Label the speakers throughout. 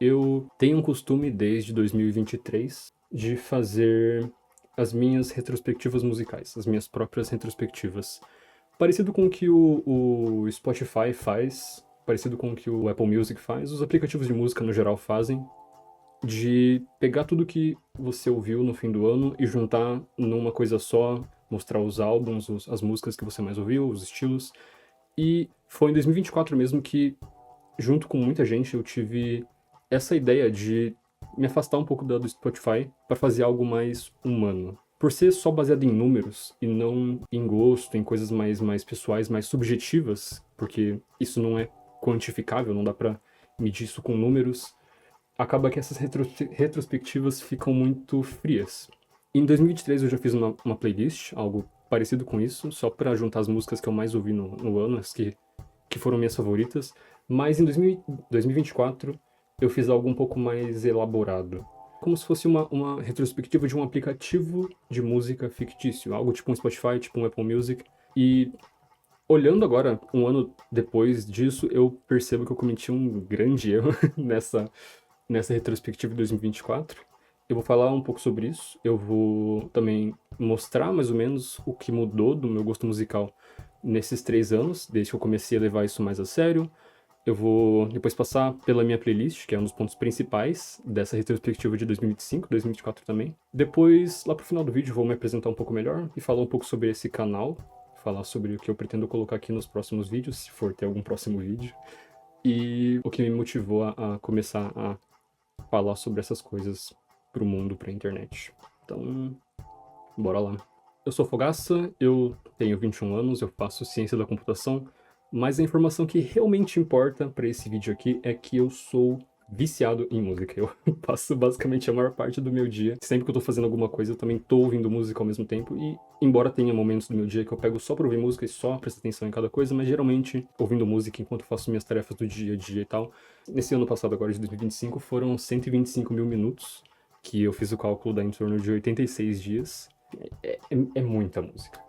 Speaker 1: Eu tenho um costume desde 2023 de fazer as minhas retrospectivas musicais, as minhas próprias retrospectivas. Parecido com o que o Spotify faz, parecido com o que o Apple Music faz, os aplicativos de música no geral fazem, de pegar tudo que você ouviu no fim do ano e juntar numa coisa só, mostrar os álbuns, as músicas que você mais ouviu, os estilos. E foi em 2024 mesmo que, junto com muita gente, eu tive essa ideia de me afastar um pouco do Spotify para fazer algo mais humano. Por ser só baseado em números e não em gosto, em coisas mais pessoais, mais subjetivas, porque isso não é quantificável, não dá para medir isso com números, acaba que essas retrospectivas ficam muito frias. Em 2023 eu já fiz uma playlist, algo parecido com isso, só para juntar as músicas que eu mais ouvi no ano, as que foram minhas favoritas. Mas em 2024 eu fiz algo um pouco mais elaborado. Como se fosse uma retrospectiva de um aplicativo de música fictício, algo tipo um Spotify, tipo um Apple Music. E olhando agora, um ano depois disso, eu percebo que eu cometi um grande erro nessa retrospectiva de 2024. Eu vou falar um pouco sobre isso, eu vou também mostrar mais ou menos o que mudou do meu gosto musical nesses 3 anos, desde que eu comecei a levar isso mais a sério. Eu vou depois passar pela minha playlist, que é um dos pontos principais dessa retrospectiva de 2025, 2024 também. Depois, lá pro final do vídeo, vou me apresentar um pouco melhor e falar um pouco sobre esse canal, falar sobre o que eu pretendo colocar aqui nos próximos vídeos, se for ter algum próximo vídeo, e o que me motivou a começar a falar sobre essas coisas pro mundo, pra internet. Então, bora lá. Eu sou Fogaça, eu tenho 21 anos, eu faço ciência da computação, mas a informação que realmente importa para esse vídeo aqui é que eu sou viciado em música. Eu passo basicamente a maior parte do meu dia. Sempre que eu tô fazendo alguma coisa, eu também tô ouvindo música ao mesmo tempo. E, embora tenha momentos do meu dia que eu pego só pra ouvir música e só presto atenção em cada coisa, mas geralmente ouvindo música enquanto faço minhas tarefas do dia a dia e tal. Nesse ano passado, agora de 2025, foram 125 mil minutos, que eu fiz o cálculo dá em torno de 86 dias. É muita música.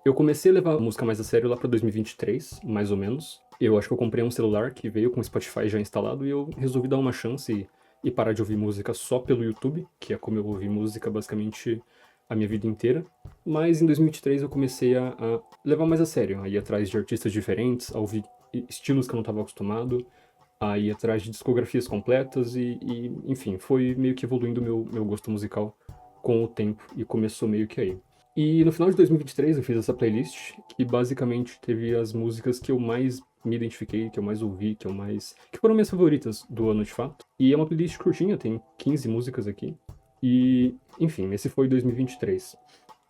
Speaker 1: Eu comecei a levar a música mais a sério lá pra 2023, mais ou menos. Eu acho que eu comprei um celular que veio com o Spotify já instalado e eu resolvi dar uma chance e parar de ouvir música só pelo YouTube, que é como eu ouvi música basicamente a minha vida inteira. Mas em 2023 eu comecei a levar mais a sério, a ir atrás de artistas diferentes, a ouvir estilos que eu não estava acostumado, a ir atrás de discografias completas enfim, foi meio que evoluindo meu gosto musical com o tempo e começou meio que aí. E no final de 2023 eu fiz essa playlist que basicamente teve as músicas que eu mais me identifiquei, que eu mais ouvi, que foram minhas favoritas do ano de fato. E é uma playlist curtinha, tem 15 músicas aqui. E, enfim, esse foi 2023.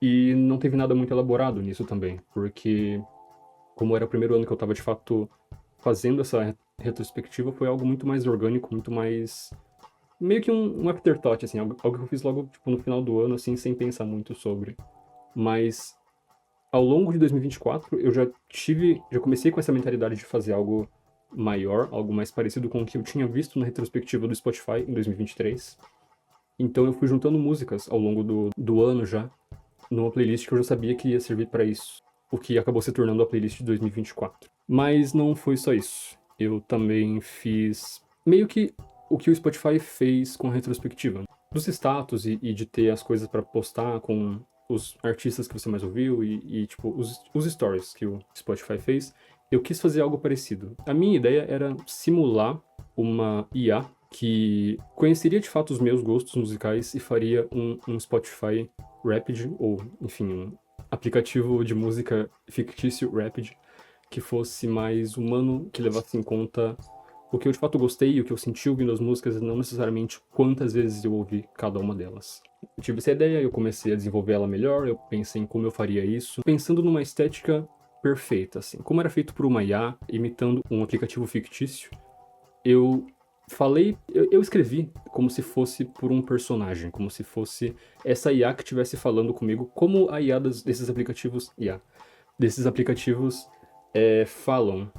Speaker 1: E não teve nada muito elaborado nisso também, porque como era o primeiro ano que eu tava de fato fazendo essa retrospectiva, foi algo muito mais orgânico, muito mais meio que um afterthought, assim, algo que eu fiz logo, tipo, no final do ano, assim, sem pensar muito sobre. Mas ao longo de 2024, eu já comecei com essa mentalidade de fazer algo maior, algo mais parecido com o que eu tinha visto na retrospectiva do Spotify em 2023. Então eu fui juntando músicas ao longo do ano já, numa playlist que eu já sabia que ia servir para isso, o que acabou se tornando a playlist de 2024. Mas não foi só isso. Eu também fiz meio que o que o Spotify fez com a retrospectiva. Dos status e de ter as coisas para postar com os artistas que você mais ouviu tipo, os stories que o Spotify fez, eu quis fazer algo parecido. A minha ideia era simular uma IA que conheceria de fato os meus gostos musicais e faria um Spotify Rapid, ou enfim, um aplicativo de música fictício Rapid, que fosse mais humano, que levasse em conta o que eu de fato gostei e o que eu senti ouvindo as músicas, e não necessariamente quantas vezes eu ouvi cada uma delas. Eu tive essa ideia, eu comecei a desenvolver ela melhor, eu pensei em como eu faria isso, pensando numa estética perfeita, assim. Como era feito por uma IA, imitando um aplicativo fictício, eu eu escrevi como se fosse por um personagem, como se fosse essa IA que estivesse falando comigo, como a IA desses aplicativos, desses aplicativos falam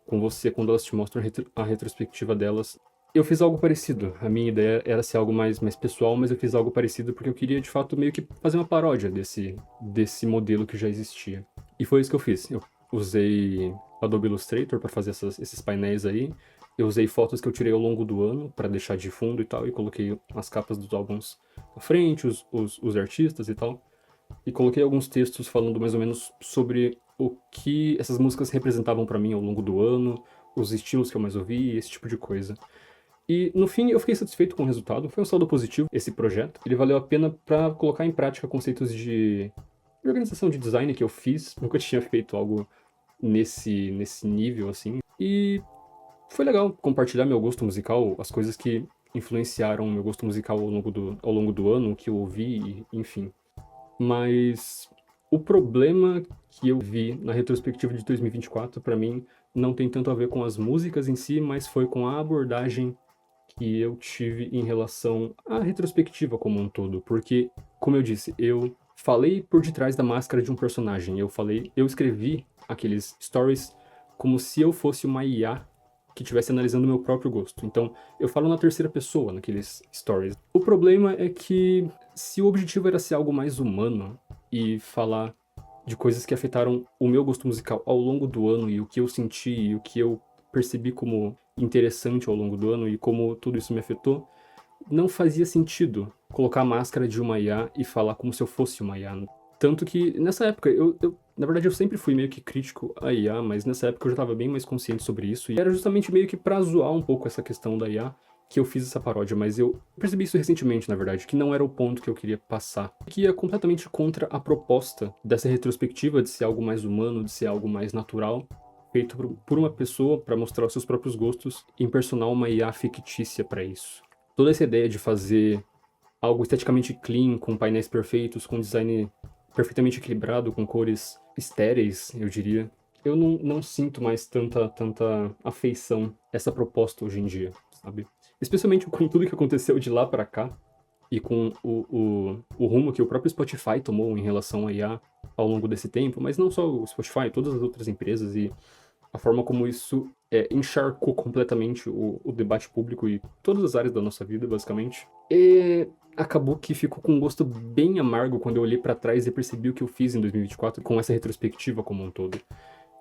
Speaker 1: com você quando elas te mostram a retrospectiva delas. Eu fiz algo parecido. A minha ideia era ser algo mais pessoal, mas eu fiz algo parecido porque eu queria, de fato, meio que fazer uma paródia desse modelo que já existia. E foi isso que eu fiz. Eu usei Adobe Illustrator para fazer esses painéis aí. Eu usei fotos que eu tirei ao longo do ano pra deixar de fundo e tal, e coloquei as capas dos álbuns à frente, os artistas e tal. E coloquei alguns textos falando mais ou menos sobre o que essas músicas representavam pra mim ao longo do ano, os estilos que eu mais ouvi, esse tipo de coisa. E no fim eu fiquei satisfeito com o resultado, foi um saldo positivo esse projeto. Ele valeu a pena pra colocar em prática conceitos de organização de design que eu fiz, nunca tinha feito algo nesse nível assim. E foi legal compartilhar meu gosto musical, as coisas que influenciaram meu gosto musical ao longo do ano, o que eu ouvi, enfim. Mas o problema que eu vi na retrospectiva de 2024, pra mim, não tem tanto a ver com as músicas em si, mas foi com a abordagem que eu tive em relação à retrospectiva como um todo. Porque, como eu disse, eu falei por detrás da máscara de um personagem. Eu escrevi aqueles stories como se eu fosse uma IA que estivesse analisando meu próprio gosto. Então, eu falo na terceira pessoa naqueles stories. O problema é que se o objetivo era ser algo mais humano e falar de coisas que afetaram o meu gosto musical ao longo do ano e o que eu senti e o que eu percebi como interessante ao longo do ano e como tudo isso me afetou, não fazia sentido colocar a máscara de uma IA e falar como se eu fosse uma IA. Tanto que nessa época, na verdade, eu sempre fui meio que crítico à IA, mas nessa época eu já estava bem mais consciente sobre isso. E era justamente meio que pra zoar um pouco essa questão da IA que eu fiz essa paródia, mas eu percebi isso recentemente, na verdade, que não era o ponto que eu queria passar. Que ia completamente contra a proposta dessa retrospectiva de ser algo mais humano, de ser algo mais natural, feito por uma pessoa para mostrar os seus próprios gostos e impersonar uma IA fictícia para isso. Toda essa ideia de fazer algo esteticamente clean, com painéis perfeitos, com design perfeitamente equilibrado, com cores estéreis, eu diria. Eu não sinto mais tanta afeição a essa proposta hoje em dia, sabe? Especialmente com tudo que aconteceu de lá pra cá e com o rumo que o próprio Spotify tomou em relação a IA ao longo desse tempo, mas não só o Spotify, todas as outras empresas e a forma como isso encharcou completamente o debate público e todas as áreas da nossa vida, basicamente. E acabou que ficou com um gosto bem amargo quando eu olhei pra trás e percebi o que eu fiz em 2024 com essa retrospectiva como um todo.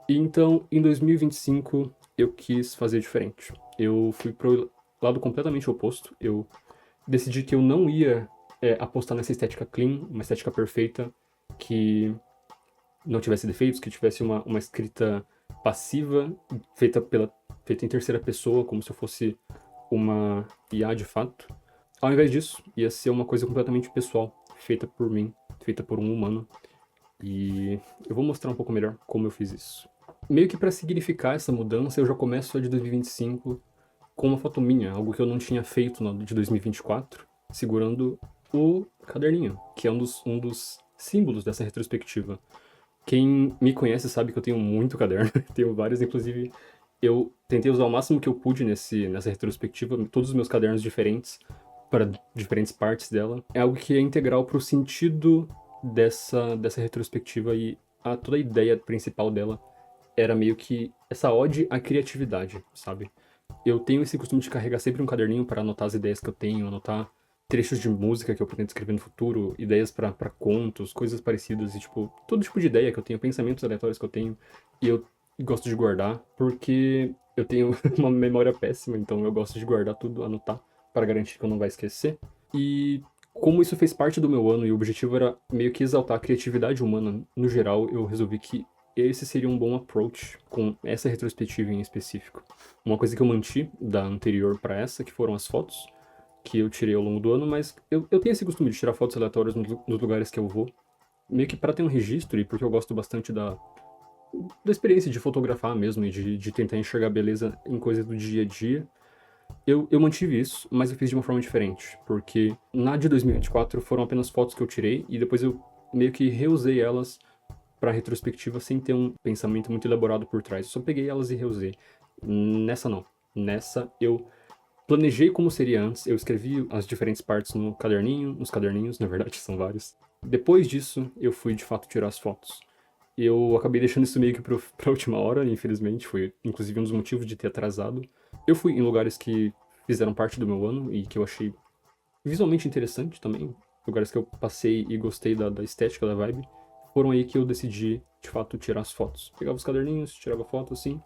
Speaker 1: E então, em 2025, eu quis fazer diferente. Eu fui pro lado completamente oposto. Eu decidi que eu não ia apostar nessa estética clean, uma estética perfeita, que não tivesse defeitos, que tivesse uma escrita passiva, feita em terceira pessoa, como se eu fosse uma IA de fato. Ao invés disso, ia ser uma coisa completamente pessoal, feita por mim, feita por um humano. E eu vou mostrar um pouco melhor como eu fiz isso. Meio que para significar essa mudança, eu já começo a de 2025 com uma foto minha, algo que eu não tinha feito na de 2024, segurando o caderninho, que é um dos símbolos dessa retrospectiva. Quem me conhece sabe que eu tenho muito caderno, tenho vários, inclusive eu tentei usar o máximo que eu pude nessa retrospectiva, todos os meus cadernos diferentes, para diferentes partes dela. É algo que é integral para o sentido dessa retrospectiva e toda a ideia principal dela era meio que essa ode à criatividade, sabe? Eu tenho esse costume de carregar sempre um caderninho para anotar as ideias que eu tenho, anotar trechos de música que eu pretendo escrever no futuro, ideias pra contos, coisas parecidas, e tipo, todo tipo de ideia que eu tenho, pensamentos aleatórios que eu tenho, e eu gosto de guardar, porque eu tenho uma memória péssima, então eu gosto de guardar tudo, anotar, para garantir que eu não vai esquecer. E como isso fez parte do meu ano e o objetivo era meio que exaltar a criatividade humana no geral, eu resolvi que esse seria um bom approach com essa retrospectiva em específico. Uma coisa que eu manti da anterior para essa, que foram as fotos, que eu tirei ao longo do ano, mas eu tenho esse costume de tirar fotos aleatórias nos lugares que eu vou, meio que para ter um registro e porque eu gosto bastante da experiência de fotografar mesmo e de tentar enxergar beleza em coisas do dia a dia. Eu mantive isso, mas eu fiz de uma forma diferente, porque na de 2024 foram apenas fotos que eu tirei e depois eu meio que reusei elas para retrospectiva sem ter um pensamento muito elaborado por trás. Eu só peguei elas e reusei. Nessa não. Nessa eu planejei como seria antes, eu escrevi as diferentes partes no caderninho, nos caderninhos, na verdade são vários. Depois disso, eu fui de fato tirar as fotos. Eu acabei deixando isso meio que pra última hora, infelizmente, foi inclusive um dos motivos de ter atrasado. Eu fui em lugares que fizeram parte do meu ano e que eu achei visualmente interessante também, lugares que eu passei e gostei da estética, da vibe. Foram aí que eu decidi, de fato, tirar as fotos. Pegava os caderninhos, tirava foto assim,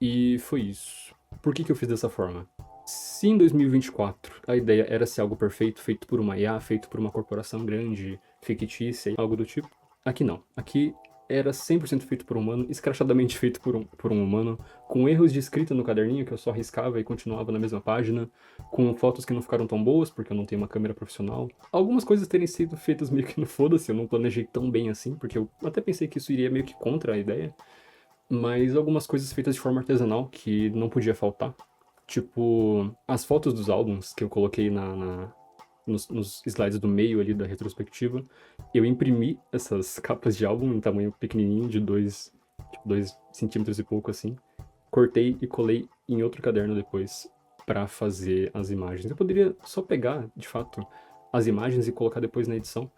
Speaker 1: e foi isso. Por que que eu fiz dessa forma? Se em 2024 a ideia era ser algo perfeito, feito por uma IA, feito por uma corporação grande, fictícia, algo do tipo, aqui não. Aqui era 100% feito por um humano, escrachadamente feito por um humano, com erros de escrita no caderninho que eu só riscava e continuava na mesma página, com fotos que não ficaram tão boas porque eu não tenho uma câmera profissional. Algumas coisas terem sido feitas meio que no foda-se, eu não planejei tão bem assim, porque eu até pensei que isso iria meio que contra a ideia, mas algumas coisas feitas de forma artesanal que não podia faltar. Tipo, as fotos dos álbuns que eu coloquei nos slides do meio ali da retrospectiva, eu imprimi essas capas de álbum em tamanho pequenininho, de 2 centímetros e pouco assim. Cortei e colei em outro caderno depois pra fazer as imagens. Eu poderia só pegar, de fato, as imagens e colocar depois na edição,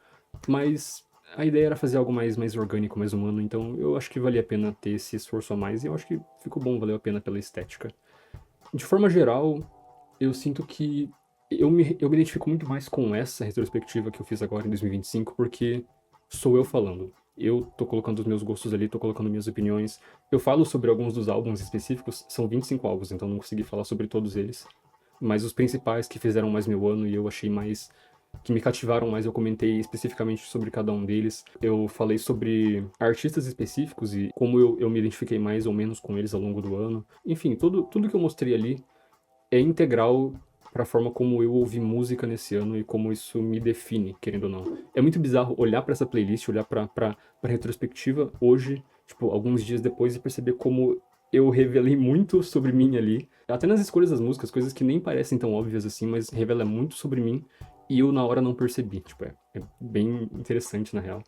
Speaker 1: mas a ideia era fazer algo mais orgânico, mais humano, então eu acho que valia a pena ter esse esforço a mais e eu acho que ficou bom, valeu a pena pela estética. De forma geral, eu sinto que eu me identifico muito mais com essa retrospectiva que eu fiz agora em 2025, porque sou eu falando. Eu tô colocando os meus gostos ali, tô colocando minhas opiniões. Eu falo sobre alguns dos álbuns específicos, são 25 álbuns, então não consegui falar sobre todos eles. Mas os principais que fizeram mais meu ano e eu achei mais que me cativaram mais, eu comentei especificamente sobre cada um deles. Eu falei sobre artistas específicos e como eu me identifiquei mais ou menos com eles ao longo do ano. Enfim, tudo que eu mostrei ali é integral para a forma como eu ouvi música nesse ano e como isso me define, querendo ou não. É muito bizarro olhar para essa playlist, olhar para retrospectiva hoje, tipo, alguns dias depois e perceber como eu revelei muito sobre mim ali. Até nas escolhas das músicas, coisas que nem parecem tão óbvias assim, mas revela muito sobre mim e eu na hora não percebi. Tipo, é bem interessante na real.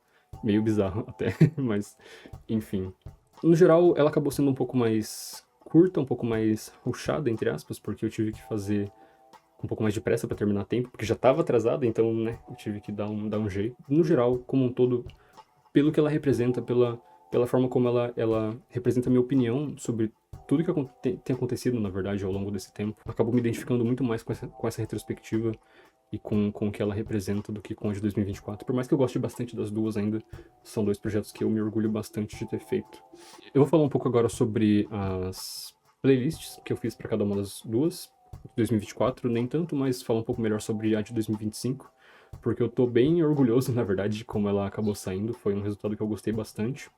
Speaker 1: Meio bizarro até, mas enfim. No geral, ela acabou sendo um pouco mais curta, um pouco mais rushada, entre aspas, porque eu tive que fazer com um pouco mais de pressa pra terminar a tempo, porque já tava atrasada, então, né, eu tive que dar um jeito. No geral, como um todo, pelo que ela representa, pela forma como ela representa a minha opinião sobre tudo que tem acontecido, na verdade, ao longo desse tempo, acabo me identificando muito mais com essa retrospectiva e com o que ela representa do que com a de 2024. Por mais que eu goste bastante das duas ainda, são dois projetos que eu me orgulho bastante de ter feito. Eu vou falar um pouco agora sobre as playlists que eu fiz para cada uma das duas. 2024, nem tanto, mas falar um pouco melhor sobre a de 2025, porque eu tô bem orgulhoso, na verdade, de como ela acabou saindo. Foi um resultado que eu gostei bastante.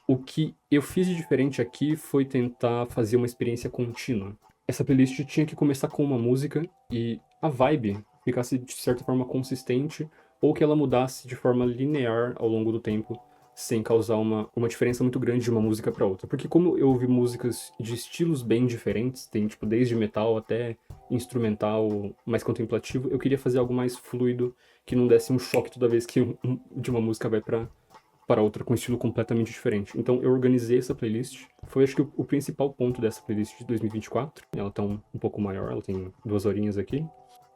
Speaker 1: O que eu fiz de diferente aqui foi tentar fazer uma experiência contínua. Essa playlist tinha que começar com uma música e a vibe ficasse de certa forma consistente ou que ela mudasse de forma linear ao longo do tempo, sem causar uma diferença muito grande de uma música para outra. Porque como eu ouvi músicas de estilos bem diferentes, tem tipo desde metal até instrumental mais contemplativo, eu queria fazer algo mais fluido, que não desse um choque toda vez que de uma música vai para outra com um estilo completamente diferente. Então eu organizei essa playlist. Foi acho que o principal ponto dessa playlist de 2024. Ela tá um pouco maior, ela tem 2 horinhas aqui.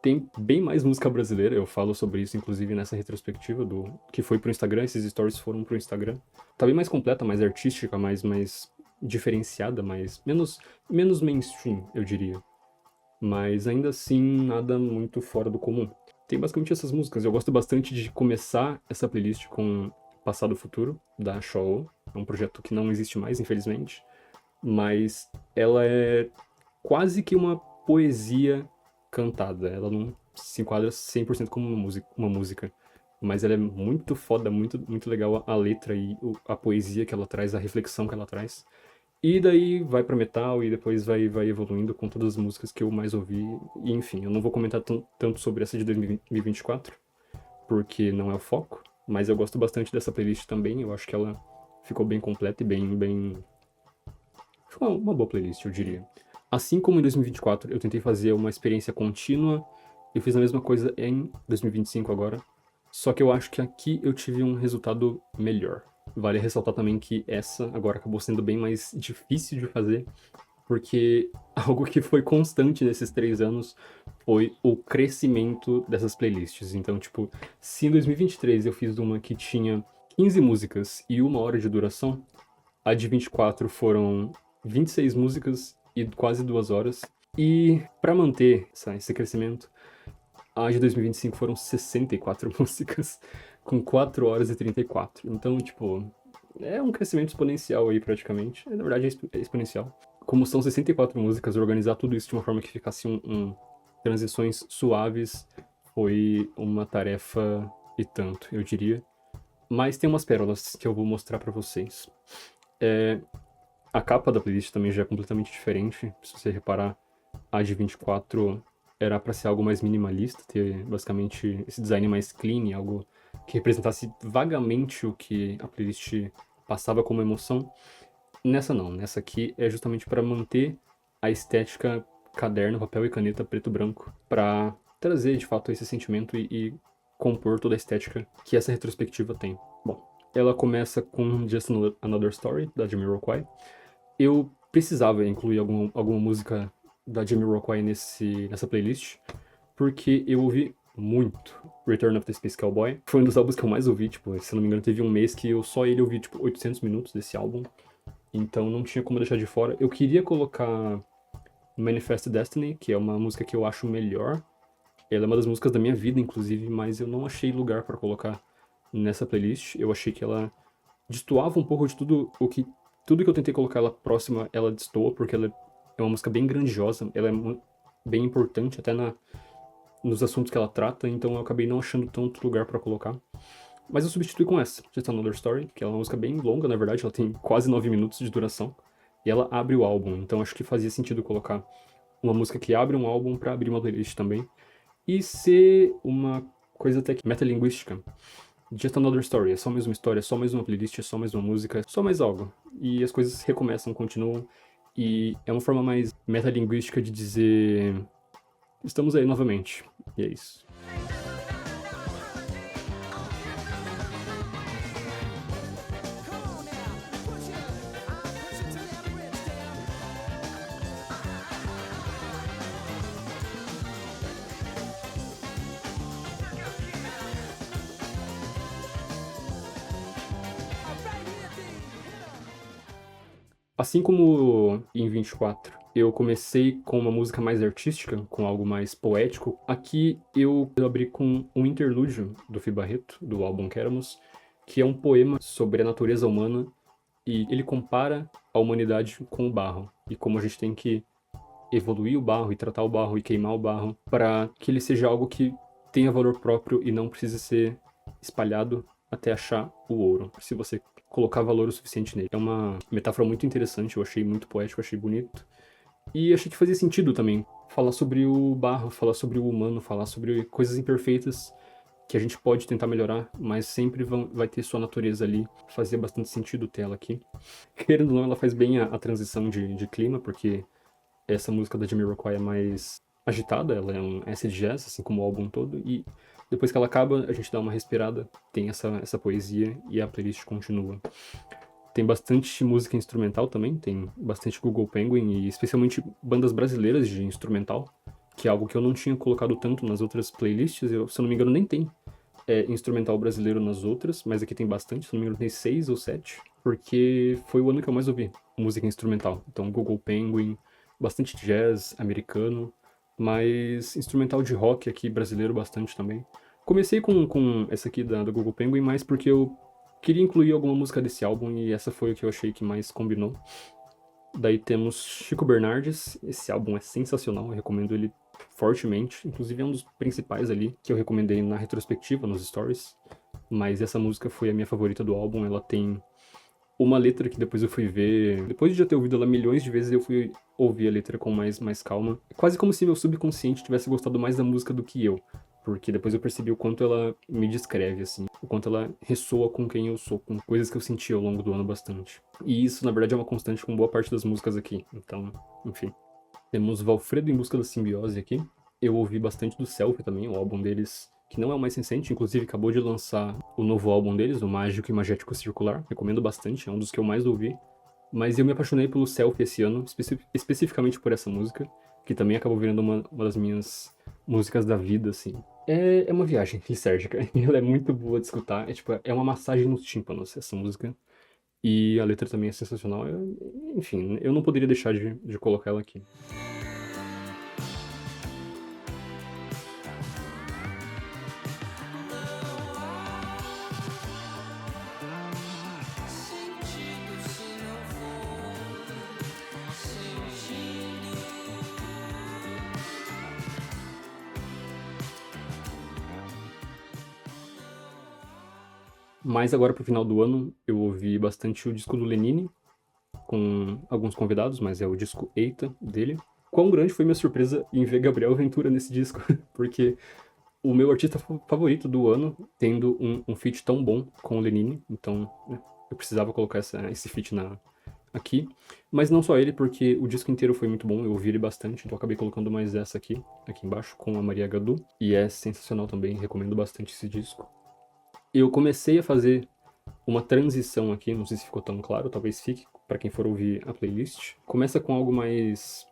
Speaker 1: Tem bem mais música brasileira, eu falo sobre isso inclusive nessa retrospectiva do que foi pro Instagram, esses stories foram pro Instagram. Tá bem mais completa, mais artística, mais diferenciada, menos mainstream, eu diria. Mas ainda assim, nada muito fora do comum. Tem basicamente essas músicas. Eu gosto bastante de começar essa playlist com Passado Futuro, da Show. É um projeto que não existe mais, infelizmente. Mas ela é quase que uma poesia cantada. Ela não se enquadra 100% como uma música. Mas ela é muito foda, muito legal a letra e a poesia que ela traz, a reflexão que ela traz. E daí vai pra metal e depois vai evoluindo com todas as músicas que eu mais ouvi. E enfim, eu não vou comentar tanto sobre essa de 2024, porque não é o foco. Mas eu gosto bastante dessa playlist também. Eu acho que ela ficou bem completa e bem. Foi uma boa playlist, eu diria. Assim como em 2024 eu tentei fazer uma experiência contínua, eu fiz a mesma coisa em 2025 agora. Só que eu acho que aqui eu tive um resultado melhor. Vale ressaltar também que essa agora acabou sendo bem mais difícil de fazer, porque algo que foi constante nesses 3 anos foi o crescimento dessas playlists. Então, tipo, se em 2023 eu fiz uma que tinha 15 músicas e 1 hora de duração, a de 24 foram 26 músicas e quase 2 horas. E para manter esse crescimento, a de 2025 foram 64 músicas com 4 horas e 34. Então, tipo, é um crescimento exponencial aí praticamente. Na verdade é exponencial. como são 64 músicas, organizar tudo isso de uma forma que ficasse transições suaves foi uma tarefa e tanto, eu diria. Mas tem umas pérolas que eu vou mostrar pra vocês. A capa da playlist também já é completamente diferente. Se você reparar, a de 24 era pra ser algo mais minimalista, ter basicamente esse design mais clean, algo que representasse vagamente o que a playlist passava como emoção. Nessa não, nessa aqui é justamente pra manter a estética caderno, papel e caneta preto e branco, pra trazer de fato esse sentimento e compor toda a estética que essa retrospectiva tem. Bom, ela começa com Just Another Story, da Jamiroquai. Eu precisava incluir alguma música da Jamiroquai nessa playlist, porque eu ouvi muito Return of the Space Cowboy. Foi um dos álbuns que eu mais ouvi, tipo, se eu não me engano, teve um mês que eu só ele ouvi, tipo, 800 minutos desse álbum. Então não tinha como deixar de fora. Eu queria colocar Manifest Destiny, que é uma música que eu acho melhor. Ela é uma das músicas da minha vida, inclusive, mas eu não achei lugar pra colocar nessa playlist. Eu achei que ela destoava um pouco de tudo que eu tentei colocar ela próxima, ela destoa, porque ela é uma música bem grandiosa, ela é bem importante até nos assuntos que ela trata, então eu acabei não achando tanto lugar pra colocar. Mas eu substituí com essa, Just Another Story, que é uma música bem longa, na verdade, ela tem quase 9 minutos de duração, e ela abre o álbum, então acho que fazia sentido colocar uma música que abre um álbum pra abrir uma playlist também, e ser uma coisa até que metalinguística. Just Another Story, é só mais uma história, é só mais uma playlist, é só mais uma música, é só mais algo. E as coisas recomeçam, continuam, e é uma forma mais metalinguística de dizer estamos aí novamente, e é isso. Assim como em 24, eu comecei com uma música mais artística, com algo mais poético, aqui eu abri com um interlúdio do Fi Barreto, do álbum Queremos, que é um poema sobre a natureza humana, e ele compara a humanidade com o barro, e como a gente tem que evoluir o barro e tratar o barro e queimar o barro para que ele seja algo que tenha valor próprio e não precise ser espalhado até achar o ouro, se você colocar valor o suficiente nele. É uma metáfora muito interessante, eu achei muito poético, achei bonito. E achei que fazia sentido também falar sobre o barro, falar sobre o humano, falar sobre coisas imperfeitas que a gente pode tentar melhorar, mas sempre vai ter sua natureza ali. Fazia bastante sentido ter ela aqui. Querendo ou não, ela faz bem a transição de clima, porque essa música da Jamiroquai é mais agitada, ela é um acid jazz, assim como o álbum todo, e depois que ela acaba, a gente dá uma respirada, tem essa poesia e a playlist continua. Tem bastante música instrumental também, tem bastante Google Penguin e especialmente bandas brasileiras de instrumental, que é algo que eu não tinha colocado tanto nas outras playlists, se eu não me engano nem tem instrumental brasileiro nas outras, mas aqui tem bastante, se não me engano tem 6 ou 7, porque foi o ano que eu mais ouvi música instrumental. Então Google Penguin, bastante jazz americano, mas instrumental de rock aqui brasileiro bastante também. Comecei com essa aqui do Google Penguin, mais porque eu queria incluir alguma música desse álbum e essa foi o que eu achei que mais combinou. Daí temos Chico Bernardes, esse álbum é sensacional, eu recomendo ele fortemente, inclusive é um dos principais ali que eu recomendei na retrospectiva, nos stories, mas essa música foi a minha favorita do álbum, ela tem uma letra que depois eu fui ver, depois de já ter ouvido ela milhões de vezes, eu fui ouvir a letra com mais calma. É quase como se meu subconsciente tivesse gostado mais da música do que eu, porque depois eu percebi o quanto ela me descreve, assim, o quanto ela ressoa com quem eu sou, com coisas que eu senti ao longo do ano bastante. E isso, na verdade, é uma constante com boa parte das músicas aqui, então, enfim. Temos Valfredo em Busca da Simbiose aqui. Eu ouvi bastante do Selfie também, o álbum deles, que não é o mais recente, inclusive acabou de lançar o novo álbum deles, o Mágico e Magético Circular. Recomendo bastante, é um dos que eu mais ouvi. Mas eu me apaixonei pelo Selfie esse ano, especificamente por essa música, que também acabou virando uma das minhas músicas da vida, assim. É uma viagem lisérgica, ela é muito boa de escutar, é uma massagem nos tímpanos, essa música. E a letra também é sensacional, enfim, eu não poderia deixar de colocar ela aqui. Mas agora pro final do ano eu ouvi bastante o disco do Lenine, com alguns convidados, mas é o disco Eita dele. Quão grande foi minha surpresa em ver Gabriel Ventura nesse disco, porque o meu artista favorito do ano tendo um feat tão bom com o Lenine, então né, eu precisava colocar esse feat aqui. Mas não só ele, porque o disco inteiro foi muito bom, eu ouvi ele bastante, então eu acabei colocando mais essa aqui embaixo, com a Maria Gadu, e é sensacional também, recomendo bastante esse disco. Eu comecei a fazer uma transição aqui, não sei se ficou tão claro, talvez fique para quem for ouvir a playlist. Começa com algo mais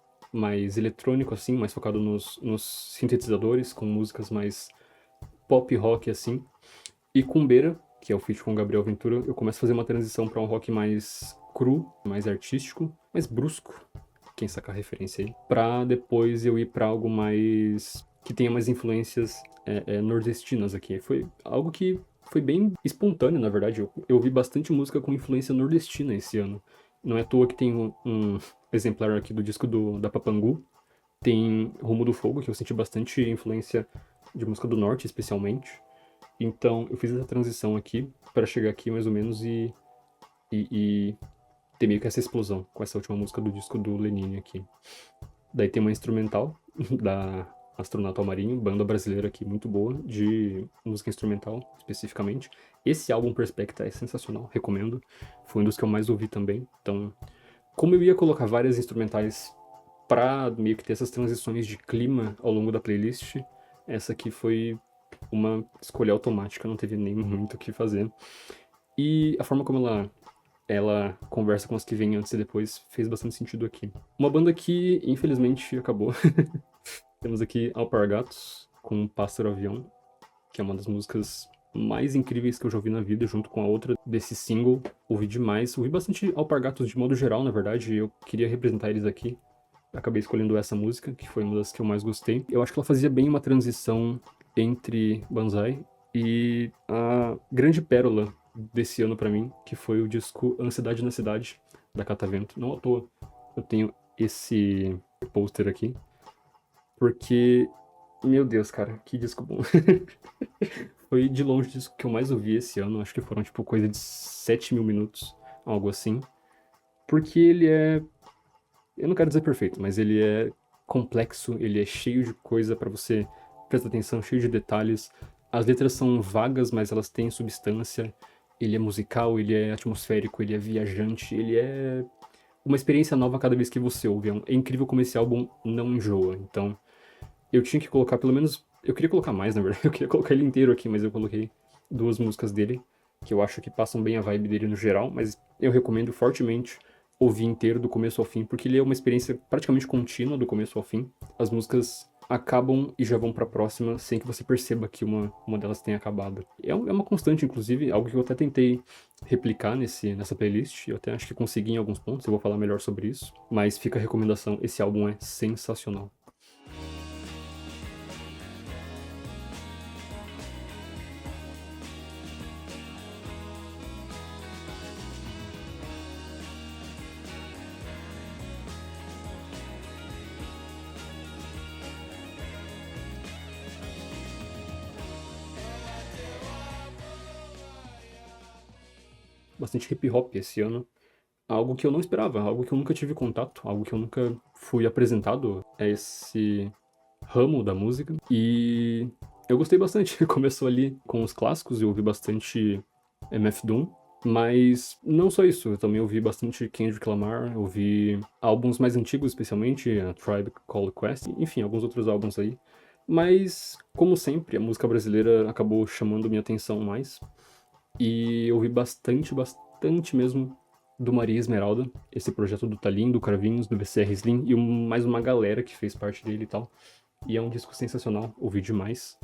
Speaker 1: eletrônico assim, mais focado nos sintetizadores, com músicas mais pop rock assim. E com Beira, que é o feat com o Gabriel Ventura, eu começo a fazer uma transição para um rock mais cru, mais artístico, mais brusco, quem saca a referência aí, pra depois eu ir pra algo mais que tenha mais influências nordestinas aqui. Foi algo que foi bem espontâneo, na verdade. Eu ouvi bastante música com influência nordestina esse ano. Não é à toa que tem um exemplar aqui do disco da Papangu. Tem Rumo do Fogo, que eu senti bastante influência de música do norte, especialmente. Então, eu fiz essa transição aqui para chegar aqui mais ou menos e ter meio que essa explosão com essa última música do disco do Lenine aqui. Daí tem uma instrumental da Astronauta ao Marinho, banda brasileira aqui muito boa, de música instrumental especificamente. Esse álbum Perspecta é sensacional, recomendo. Foi um dos que eu mais ouvi também. Então, como eu ia colocar várias instrumentais pra meio que ter essas transições de clima ao longo da playlist, essa aqui foi uma escolha automática, não teve nem muito o que fazer. E a forma como ela conversa com as que vêm antes e depois fez bastante sentido aqui. Uma banda que, infelizmente, acabou. Temos aqui Alpargatos, com Pássaro Avião, que é uma das músicas mais incríveis que eu já ouvi na vida, junto com a outra desse single. Ouvi demais. Ouvi bastante Alpargatos de modo geral, na verdade, e eu queria representar eles aqui. Acabei escolhendo essa música, que foi uma das que eu mais gostei. Eu acho que ela fazia bem uma transição entre Banzai e a grande pérola desse ano pra mim, que foi o disco Ansiedade na Cidade, da Catavento. Não à toa eu tenho esse pôster aqui, porque, meu Deus, cara, que disco bom. Foi de longe o disco que eu mais ouvi esse ano, acho que foram tipo coisa de 7.000 minutos, algo assim. Porque ele é, eu não quero dizer perfeito, mas ele é complexo, ele é cheio de coisa pra você prestar atenção, cheio de detalhes. As letras são vagas, mas elas têm substância. Ele é musical, ele é atmosférico, ele é viajante, ele é uma experiência nova cada vez que você ouve. É incrível como esse álbum não enjoa. Então, eu tinha que colocar pelo menos. Eu queria colocar mais, na verdade. Eu queria colocar ele inteiro aqui, mas eu coloquei 2 músicas dele, que eu acho que passam bem a vibe dele no geral, mas eu recomendo fortemente ouvir inteiro do começo ao fim, porque ele é uma experiência praticamente contínua do começo ao fim. As músicas acabam e já vão pra próxima sem que você perceba que uma delas tenha acabado. É uma constante, inclusive, algo que eu até tentei replicar nessa playlist. Eu até acho que consegui em alguns pontos, eu vou falar melhor sobre isso. Mas fica a recomendação, esse álbum é sensacional. Bastante hip hop esse ano. Algo que eu não esperava, algo que eu nunca tive contato, algo que eu nunca fui apresentado a esse ramo da música. E eu gostei bastante. Começou ali com os clássicos, eu ouvi bastante MF Doom. Mas não só isso, eu também ouvi bastante Kendrick Lamar, ouvi álbuns mais antigos, especialmente a Tribe Called Quest, enfim, alguns outros álbuns aí. Mas, como sempre, a música brasileira acabou chamando minha atenção mais. E eu ouvi bastante mesmo do Maria Esmeralda, esse projeto do Talim, do Cravinhos, do VCR Slim e mais uma galera que fez parte dele e tal. E é um disco sensacional, ouvi demais.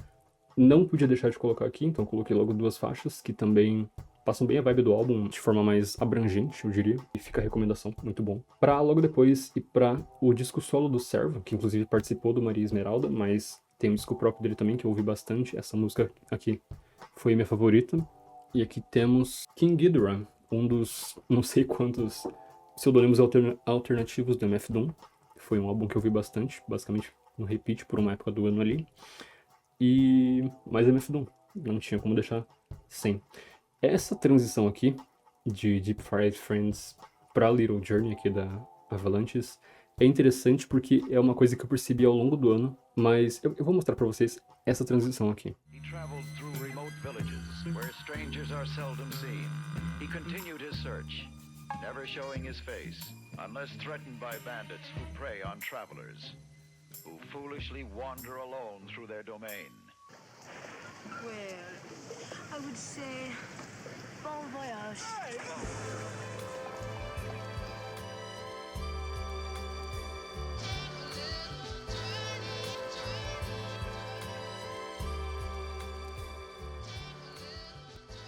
Speaker 1: Não podia deixar de colocar aqui, então coloquei logo 2 faixas que também passam bem a vibe do álbum de forma mais abrangente, eu diria. E fica a recomendação, muito bom. Pra logo depois ir pra o disco solo do Servo, que inclusive participou do Maria Esmeralda, mas tem um disco próprio dele também que eu ouvi bastante. Essa música aqui foi minha favorita. E aqui temos King Ghidorah, um dos não sei quantos pseudônimos alternativos do MF Doom. Foi um álbum que eu vi bastante, basicamente no repeat por uma época do ano ali. E mais MF Doom, não tinha como deixar sem. Essa transição aqui de Deep Fried Friends pra Little Journey aqui da Avalanches é interessante porque é uma coisa que eu percebi ao longo do ano, mas eu vou mostrar pra vocês essa transição aqui.
Speaker 2: He traveled through remote villages where strangers are seldom seen. He continued his search, never showing his face unless threatened by bandits who prey on travelers, who foolishly wander alone through their domain.
Speaker 3: Well, I would say bon voyage.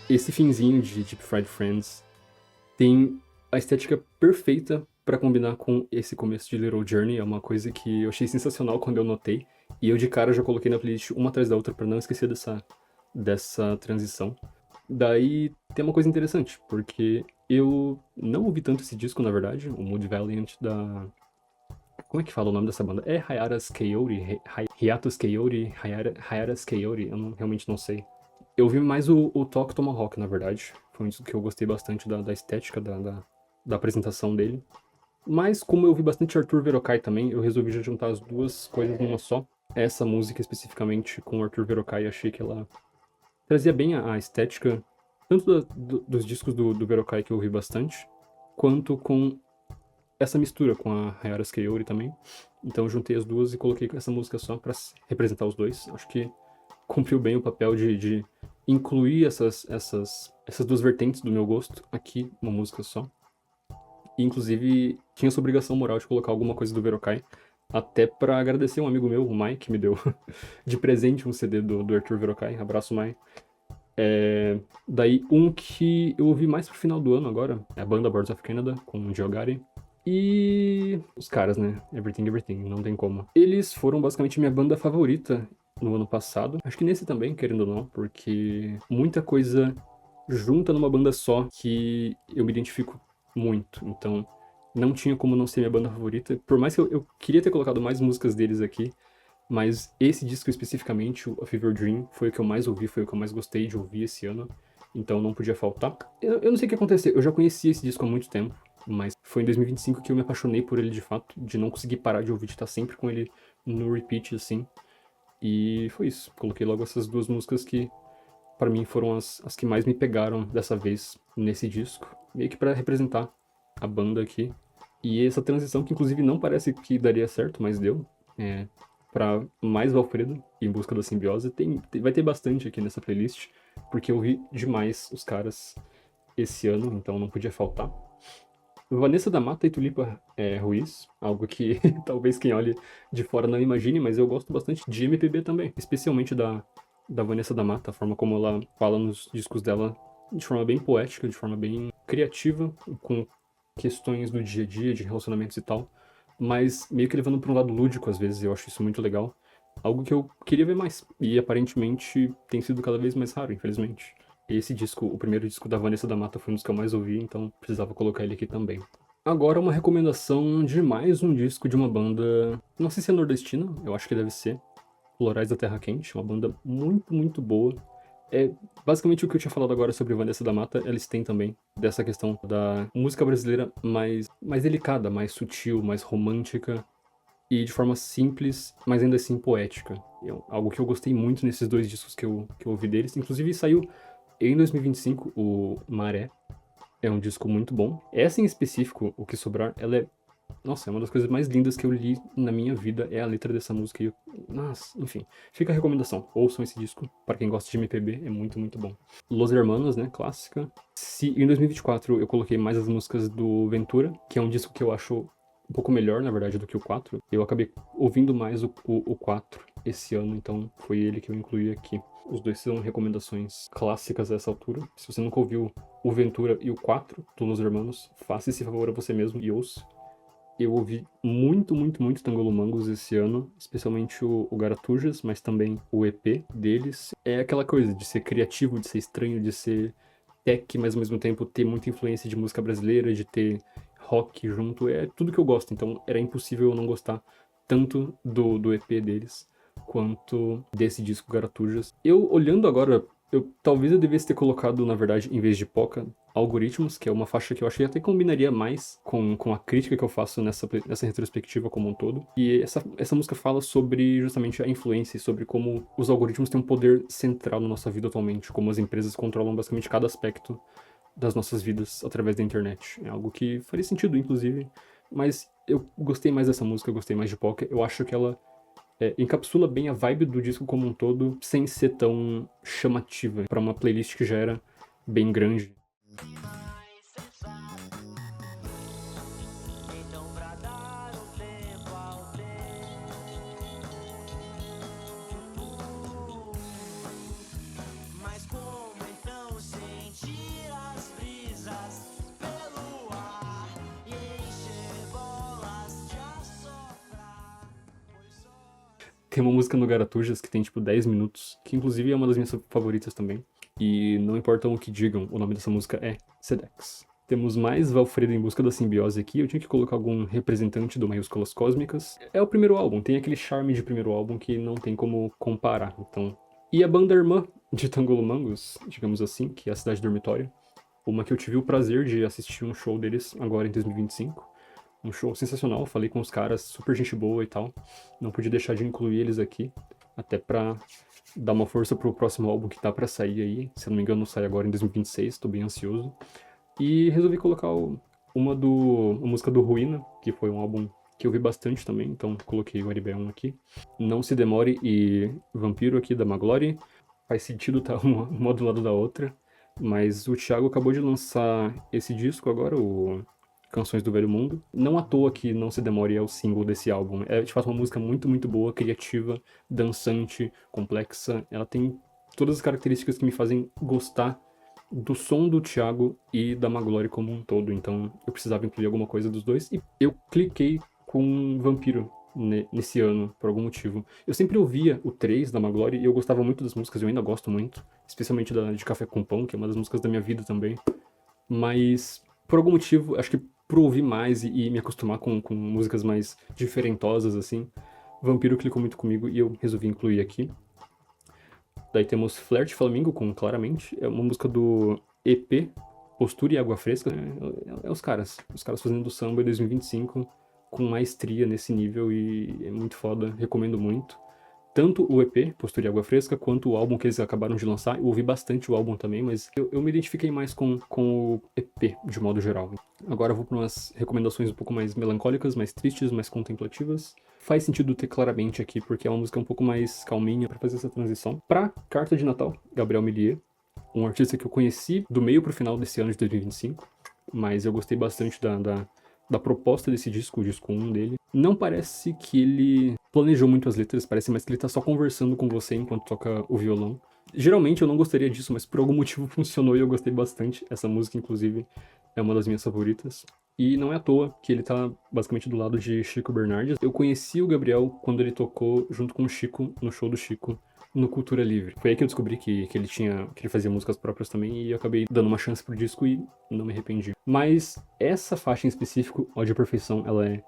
Speaker 1: Esse finzinho de Deep Fried Friends tem a estética perfeita pra combinar com esse começo de Little Journey. É uma coisa que eu achei sensacional quando eu notei. E eu de cara já coloquei na playlist uma atrás da outra pra não esquecer dessa transição. Daí tem uma coisa interessante, porque eu não ouvi tanto esse disco, na verdade, o Mood Valiant da... Como é que fala o nome dessa banda? É Hiatus Kaiyote? Hiatus Kaiyote? Hiatus Kaiyote? Realmente não sei. Eu vi mais o Talk Tomahawk, na verdade. Foi um disco que eu gostei bastante da estética, da apresentação dele. Mas como eu vi bastante Arthur Verocai também, eu resolvi já juntar as duas coisas numa só. Essa música especificamente com o Arthur Verocai, achei que ela trazia bem a estética, tanto dos discos do Verocai que eu ouvi bastante, quanto com essa mistura com a Hayaras Keiori também. Então eu juntei as duas e coloquei essa música só pra representar os dois. Acho que cumpriu bem o papel de incluir essas duas vertentes do meu gosto aqui, uma música só. E, inclusive, tinha essa obrigação moral de colocar alguma coisa do Verocai, até pra agradecer um amigo meu, o Mai, que me deu de presente um CD do Arthur Verocai. Abraço, Mai. Daí, um que eu ouvi mais pro final do ano agora, é a banda Birds of Canada, com o Giogari. E os caras, né? Everything, Everything, não tem como. Eles foram basicamente minha banda favorita no ano passado. Acho que nesse também, querendo ou não, porque muita coisa junta numa banda só que eu me identifico muito. Então, não tinha como não ser minha banda favorita. Por mais que eu queria ter colocado mais músicas deles aqui, mas esse disco especificamente, o A Fever Dream, foi o que eu mais ouvi, foi o que eu mais gostei de ouvir esse ano. Então não podia faltar. Eu não sei o que aconteceu, eu já conhecia esse disco há muito tempo, mas foi em 2025 que eu me apaixonei por ele de fato, de não conseguir parar de ouvir, de estar sempre com ele no repeat, assim. E foi isso. Coloquei logo essas duas músicas que, pra mim, foram as que mais me pegaram dessa vez nesse disco. Meio que pra representar a banda aqui. E essa transição, que inclusive não parece que daria certo, mas deu. Pra mais Valfredo, Em Busca da Simbiose. Vai ter bastante aqui nessa playlist, porque eu ouvi demais os caras esse ano, então não podia faltar. Vanessa da Mata e Tulipa Ruiz, algo que talvez quem olhe de fora não imagine, mas eu gosto bastante de MPB também, especialmente da Vanessa da Mata, a forma como ela fala nos discos dela de forma bem poética, de forma bem criativa, com questões do dia a dia, de relacionamentos e tal, mas meio que levando para um lado lúdico às vezes, eu acho isso muito legal. Algo que eu queria ver mais, e aparentemente tem sido cada vez mais raro, infelizmente. Esse disco, o primeiro disco da Vanessa da Mata, foi um dos que eu mais ouvi, então precisava colocar ele aqui também. Agora uma recomendação de mais um disco de uma banda, não sei se é nordestina, eu acho que deve ser, Florais da Terra Quente, uma banda muito, muito boa. É basicamente o que eu tinha falado agora sobre Vanessa da Mata, eles têm também, dessa questão da música brasileira mais delicada, mais sutil, mais romântica, e de forma simples, mas ainda assim poética. Algo que eu gostei muito nesses dois discos que eu ouvi deles, inclusive saiu em 2025, o Maré. É um disco muito bom. Essa em específico, O Que Sobrar, ela é... Nossa, é uma das coisas mais lindas que eu li na minha vida, é a letra dessa música. Nossa, enfim. Fica a recomendação. Ouçam esse disco. Para quem gosta de MPB, é muito, muito bom. Los Hermanos, né? Clássica. Se em 2024 eu coloquei mais as músicas do Ventura, que é um disco que eu acho um pouco melhor, na verdade, do que o 4. Eu acabei ouvindo mais o 4 esse ano, então foi ele que eu incluí aqui. Os dois são recomendações clássicas a essa altura. Se você nunca ouviu o Ventura e o 4 do Los Hermanos, faça esse favor a você mesmo e ouça. Eu ouvi muito, muito, muito Tangolomangos esse ano, especialmente o Garatujas, mas também o EP deles. É aquela coisa de ser criativo, de ser estranho, de ser tech, mas ao mesmo tempo ter muita influência de música brasileira, de ter rock junto. É tudo que eu gosto, então era impossível eu não gostar tanto do EP deles quanto desse disco Garatujas. Eu, olhando agora Talvez eu devesse ter colocado, na verdade, em vez de Poca, Algoritmos, que é uma faixa que eu acho que até combinaria mais com a crítica que eu faço nessa retrospectiva como um todo. E essa música fala sobre justamente a influência e sobre como os algoritmos têm um poder central na nossa vida atualmente, como as empresas controlam basicamente cada aspecto das nossas vidas através da internet. É algo que faria sentido, inclusive, mas eu gostei mais dessa música, eu gostei mais de Poca. Eu acho que ela encapsula bem a vibe do disco como um todo, sem ser tão chamativa para uma playlist que já era bem grande. Tem uma música no Garatujas que tem tipo 10 minutos, que inclusive é uma das minhas favoritas também. E não importam o que digam, o nome dessa música é Sedex. Temos mais Valfredo em Busca da Simbiose aqui, eu tinha que colocar algum representante do Maiúsculas Cósmicas. É o primeiro álbum, tem aquele charme de primeiro álbum que não tem como comparar, então... E a banda irmã de Tangolomangos, digamos assim, que é a Cidade Dormitório, uma que eu tive o prazer de assistir um show deles agora em 2025. Um show sensacional, falei com os caras, super gente boa e tal. Não podia deixar de incluir eles aqui, até pra dar uma força pro próximo álbum que tá pra sair aí. Se eu não me engano, sai agora em 2026, tô bem ansioso. E resolvi colocar uma música do Ruína, que foi um álbum que eu vi bastante também, então coloquei o Aribeon aqui. Não Se Demore e Vampiro aqui da Maglory. Faz sentido tá uma do lado da outra, mas o Thiago acabou de lançar esse disco agora, o Canções do Velho Mundo. Não à toa que Não Se Demore é o single desse álbum. É, de fato, uma música muito, muito boa, criativa, dançante, complexa. Ela tem todas as características que me fazem gostar do som do Thiago e da Maglory como um todo. Então, eu precisava incluir alguma coisa dos dois. E eu cliquei com Vampiro nesse ano, por algum motivo. Eu sempre ouvia o 3 da Maglory e eu gostava muito das músicas, eu ainda gosto muito. Especialmente da de Café com Pão, que é uma das músicas da minha vida também. Mas, por algum motivo, acho que por ouvir mais e me acostumar com músicas mais diferentosas, assim, Vampiro clicou muito comigo e eu resolvi incluir aqui. Daí temos Flerte Flamingo com Claramente, é uma música do EP Postura e Água Fresca. É os caras fazendo samba em 2025 com maestria nesse nível e é muito foda, recomendo muito. Tanto o EP, Postura e Água Fresca, quanto o álbum que eles acabaram de lançar. Eu ouvi bastante o álbum também, mas eu me identifiquei mais com o EP, de modo geral. Agora eu vou para umas recomendações um pouco mais melancólicas, mais tristes, mais contemplativas. Faz sentido ter Claramente aqui, porque é uma música um pouco mais calminha para fazer essa transição. Pra Carta de Natal, Gabriel Millier, um artista que eu conheci do meio pro final desse ano de 2025, mas eu gostei bastante da proposta desse disco, o disco 1 dele. Não parece que ele planejou muito as letras, parece mais que ele tá só conversando com você enquanto toca o violão. Geralmente eu não gostaria disso, mas por algum motivo funcionou e eu gostei bastante. Essa música, inclusive, é uma das minhas favoritas. E não é à toa que ele tá basicamente do lado de Chico Bernardes. Eu conheci o Gabriel quando ele tocou junto com o Chico, no show do Chico, no Cultura Livre. Foi aí que eu descobri que ele fazia músicas próprias também e eu acabei dando uma chance pro disco e não me arrependi. Mas essa faixa em específico, Ódio à Perfeição, ela é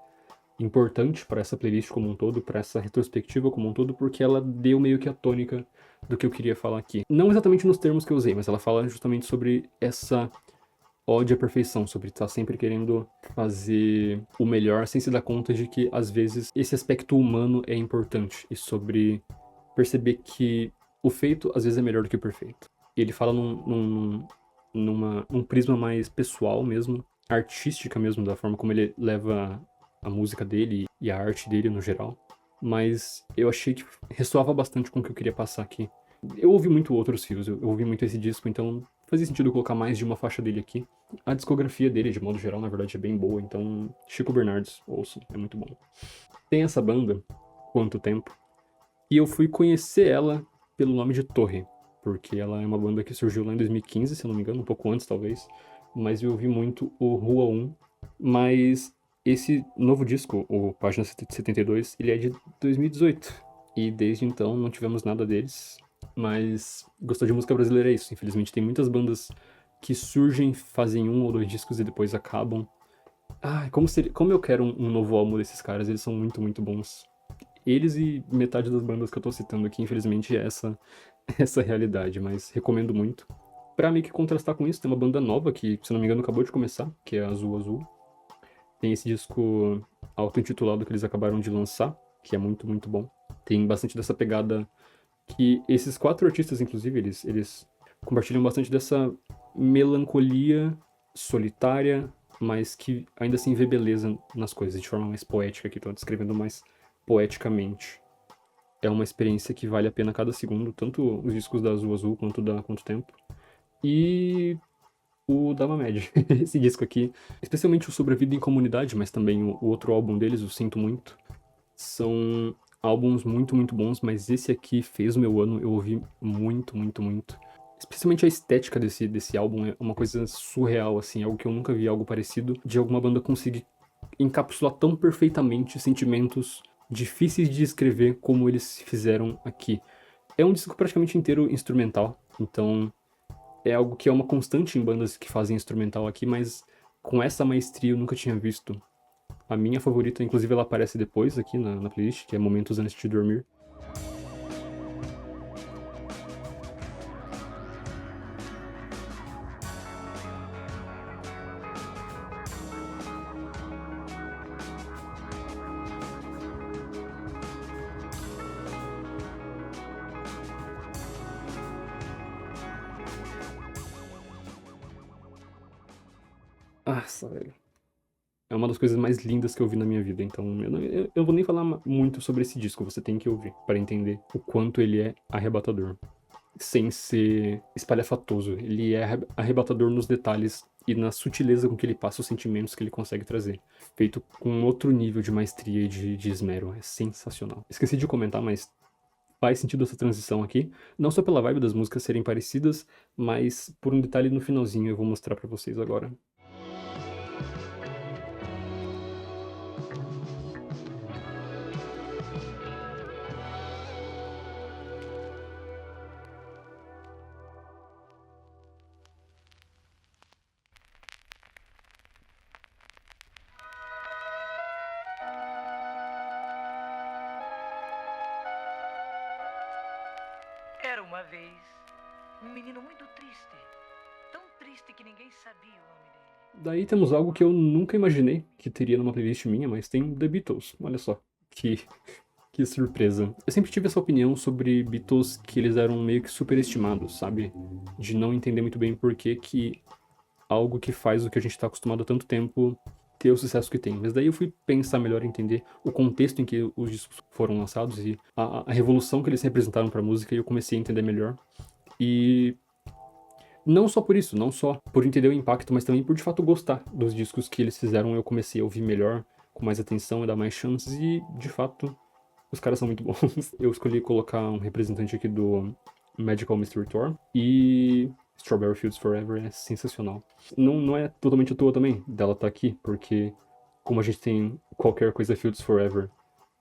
Speaker 1: importante para essa playlist como um todo, para essa retrospectiva como um todo, porque ela deu meio que a tônica do que eu queria falar aqui. Não exatamente nos termos que eu usei, mas ela fala justamente sobre essa ódio à perfeição, sobre estar sempre querendo fazer o melhor sem se dar conta de que, às vezes, esse aspecto humano é importante e sobre perceber que o feito, às vezes, é melhor do que o perfeito. E ele fala num prisma mais pessoal mesmo, artística mesmo, da forma como ele leva a música dele e a arte dele no geral. Mas eu achei que ressoava bastante com o que eu queria passar aqui. Eu ouvi muito outros fios, eu ouvi muito esse disco, então fazia sentido eu colocar mais de uma faixa dele aqui. A discografia dele, de modo geral, na verdade é bem boa, então Chico Bernardes, ouço, é muito bom. Tem essa banda, Quanto Tempo, e eu fui conhecer ela pelo nome de Torre, porque ela é uma banda que surgiu lá em 2015, se eu não me engano, um pouco antes talvez, mas eu ouvi muito o Rua 1, mas esse novo disco, o Página 72, ele é de 2018, e desde então não tivemos nada deles, mas gostar de música brasileira é isso, infelizmente tem muitas bandas que surgem, fazem 1 ou 2 discos e depois acabam. Como eu quero um novo álbum desses caras, eles são muito, muito bons. Eles e metade das bandas que eu tô citando aqui, infelizmente, essa realidade, mas recomendo muito. Pra meio que contrastar com isso, tem uma banda nova que, se não me engano, acabou de começar, que é a Azul Azul. Tem esse disco auto-intitulado que eles acabaram de lançar, que é muito, muito bom. Tem bastante dessa pegada que esses 4 artistas, inclusive, eles compartilham bastante dessa melancolia solitária, mas que ainda assim vê beleza nas coisas, de forma mais poética, que estão descrevendo mais poeticamente. É uma experiência que vale a pena cada segundo, tanto os discos da Azul Azul quanto da Quanto Tempo. E o da Mamed, esse disco aqui, especialmente o Sobre a Vida em Comunidade, mas também o outro álbum deles, o Sinto Muito, são álbuns muito, muito bons, mas esse aqui fez o meu ano, eu ouvi muito, muito, muito. Especialmente a estética desse álbum é uma coisa surreal, assim, algo que eu nunca vi algo parecido, de alguma banda conseguir encapsular tão perfeitamente sentimentos difíceis de descrever como eles fizeram aqui. É um disco praticamente inteiro instrumental, então é algo que é uma constante em bandas que fazem instrumental aqui, mas com essa maestria eu nunca tinha visto. A minha favorita, inclusive, ela aparece depois aqui na playlist, que é Momentos Antes de Dormir. Nossa, velho. É uma das coisas mais lindas que eu vi na minha vida, então eu vou nem falar muito sobre esse disco, você tem que ouvir para entender o quanto ele é arrebatador. Sem ser espalhafatoso, ele é arrebatador nos detalhes e na sutileza com que ele passa os sentimentos que ele consegue trazer. Feito com outro nível de maestria e de esmero, é sensacional. Esqueci de comentar, mas faz sentido essa transição aqui, não só pela vibe das músicas serem parecidas, mas por um detalhe no finalzinho eu vou mostrar pra vocês agora.
Speaker 3: Era uma vez um menino muito triste. Tão triste que ninguém sabia o nome dele.
Speaker 1: Daí temos algo que eu nunca imaginei que teria numa playlist minha, mas tem The Beatles, olha só, que surpresa. Eu sempre tive essa opinião sobre Beatles que eles eram meio que superestimados, sabe? De não entender muito bem por que que algo que faz o que a gente tá acostumado há tanto tempo ter o sucesso que tem. Mas daí eu fui pensar melhor, entender o contexto em que os discos foram lançados e a revolução que eles representaram pra música, e eu comecei a entender melhor. E não só por isso, não só por entender o impacto, mas também por de fato gostar dos discos que eles fizeram. Eu comecei a ouvir melhor, com mais atenção e dar mais chances, e de fato os caras são muito bons. Eu escolhi colocar um representante aqui do Magical Mystery Tour, e Strawberry Fields Forever é sensacional. Não é totalmente à toa também dela estar aqui, porque como a gente tem qualquer coisa Fields Forever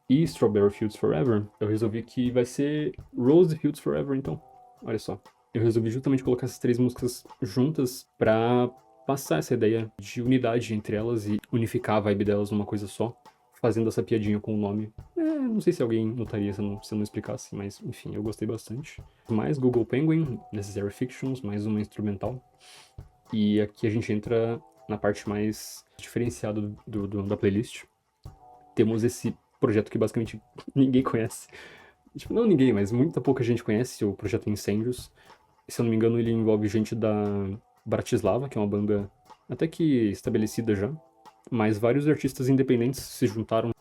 Speaker 1: e Strawberry Fields Forever, eu resolvi que vai ser Rose Fields Forever, então. Olha só. Eu resolvi justamente colocar essas 3 músicas juntas pra passar essa ideia de unidade entre elas e unificar a vibe delas numa coisa só, fazendo essa piadinha com o nome. Não sei se alguém notaria se eu não explicasse, mas enfim, eu gostei bastante. Mais Google Penguin, Necessary Fictions, mais uma instrumental. E aqui a gente entra na parte mais diferenciada da playlist. Temos esse projeto que basicamente ninguém conhece. Tipo, não ninguém, mas muita pouca gente conhece, o projeto Incêndios. Se eu não me engano, ele envolve gente da Bratislava, que é uma banda até que estabelecida já. Mas vários artistas independentes se juntaram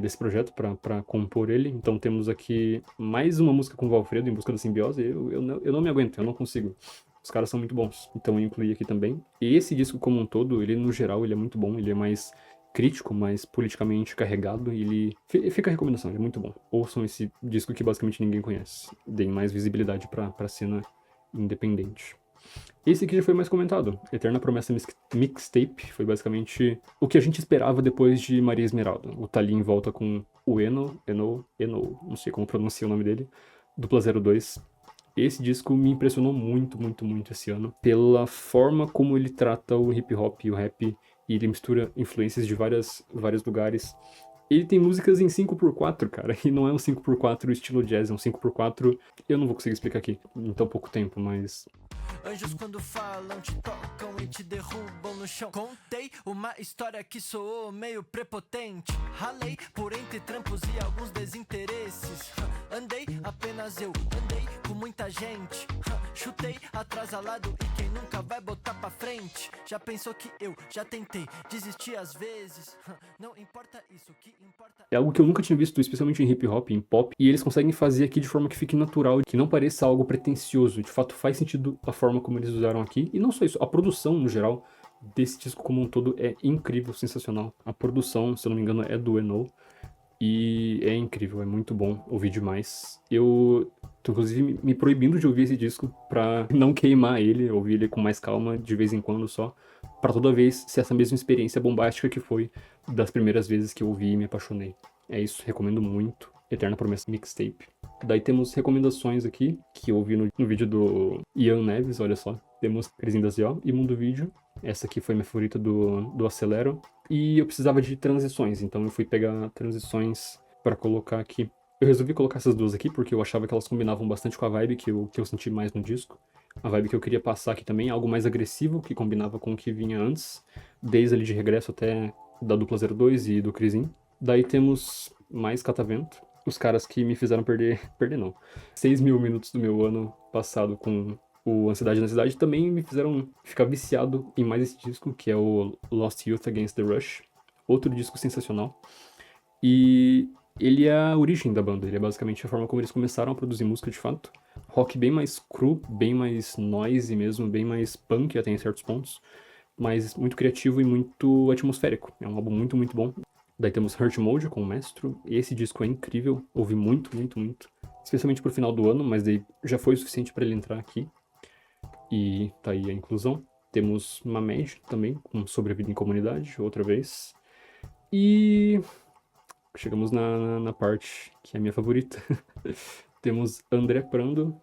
Speaker 1: desse projeto para compor ele. Então temos aqui mais uma música com o Valfredo, Em Busca da Simbiose. Eu não me aguento, eu não consigo. Os caras são muito bons, então eu incluí aqui também. E esse disco como um todo, ele no geral, ele é muito bom, ele é mais crítico, mais politicamente carregado, e ele... Fica a recomendação, ele é muito bom. Ouçam esse disco que basicamente ninguém conhece. Deem mais visibilidade pra cena independente. Esse aqui já foi mais comentado. Eterna Promessa Mixtape foi basicamente o que a gente esperava depois de Maria Esmeralda. O Tallin volta com o Eno, não sei como pronuncia o nome dele, Dupla 02. Esse disco me impressionou muito, muito, muito esse ano, pela forma como ele trata o hip hop e o rap, e ele mistura influências de vários lugares. Ele tem músicas em 5x4, cara, e não é um 5x4 estilo jazz, é um 5x4, eu não vou conseguir explicar aqui em tão pouco tempo, mas...
Speaker 4: Anjos quando falam te tocam e te derrubam no chão. Contei uma história que soou meio prepotente. Ralei por entre trampos e alguns desinteresses. Andei apenas eu, andei com muita gente. Chutei atrasalado e quem nunca vai botar pra frente. Já pensou que eu já tentei desistir às vezes. Não importa isso, o que importa
Speaker 1: É algo que eu nunca tinha visto, especialmente em hip hop, em pop, e eles conseguem fazer aqui de forma que fique natural, que não pareça algo pretensioso. De fato, faz sentido a forma como eles usaram aqui. E não só isso, a produção, no geral, desse disco como um todo é incrível, sensacional. A produção, se eu não me engano, é do Eno. E é incrível, é muito bom ouvir demais. Eu tô, inclusive, me proibindo de ouvir esse disco pra não queimar ele, ouvir ele com mais calma, de vez em quando só. Pra toda vez ser essa mesma experiência bombástica que foi das primeiras vezes que eu ouvi e me apaixonei. É isso, recomendo muito. Eterna Promessa Mixtape. Daí temos recomendações aqui, que eu ouvi no vídeo do Ian Neves, olha só. Temos Crisinho da Z.O. e Mundo Vídeo. Essa aqui foi minha favorita do Acelero. E eu precisava de transições, então eu fui pegar transições pra colocar aqui. Eu resolvi colocar essas duas aqui porque eu achava que elas combinavam bastante com a vibe que eu senti mais no disco. A vibe que eu queria passar aqui também, algo mais agressivo, que combinava com o que vinha antes, desde ali de Regresso até da Dupla 02 e do Crisim. Daí temos mais Catavento, os caras que me fizeram perder não, 6.000 minutos do meu ano passado com o Ansiedade na Cidade também me fizeram ficar viciado em mais esse disco, que é o Lost Youth Against the Rush, outro disco sensacional. E ele é a origem da banda, ele é basicamente a forma como eles começaram a produzir música de fato. Rock bem mais cru, bem mais noise mesmo, bem mais punk até em certos pontos, mas muito criativo e muito atmosférico. É um álbum muito, muito bom. Daí temos Hurt Mode com o Maestro, esse disco é incrível, ouvi muito, muito, muito. Especialmente pro final do ano, mas daí já foi o suficiente para ele entrar aqui. E tá aí a inclusão. Temos Mamed também, com Sobre a Vida em Comunidade, outra vez. E chegamos na parte que é a minha favorita. Temos André Prando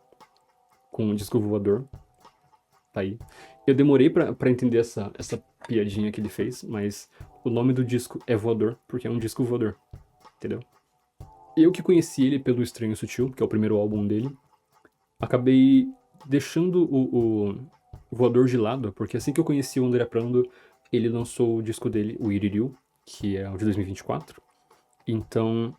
Speaker 1: com o disco Voador. Tá aí. Eu demorei pra entender essa piadinha que ele fez, mas o nome do disco é Voador, porque é um disco voador. Entendeu? Eu que conheci ele pelo Estranho Sutil, que é o primeiro álbum dele, acabei deixando o Voador de lado, porque assim que eu conheci o André Prando, ele lançou o disco dele, o Iririu, que é o de 2024. Então,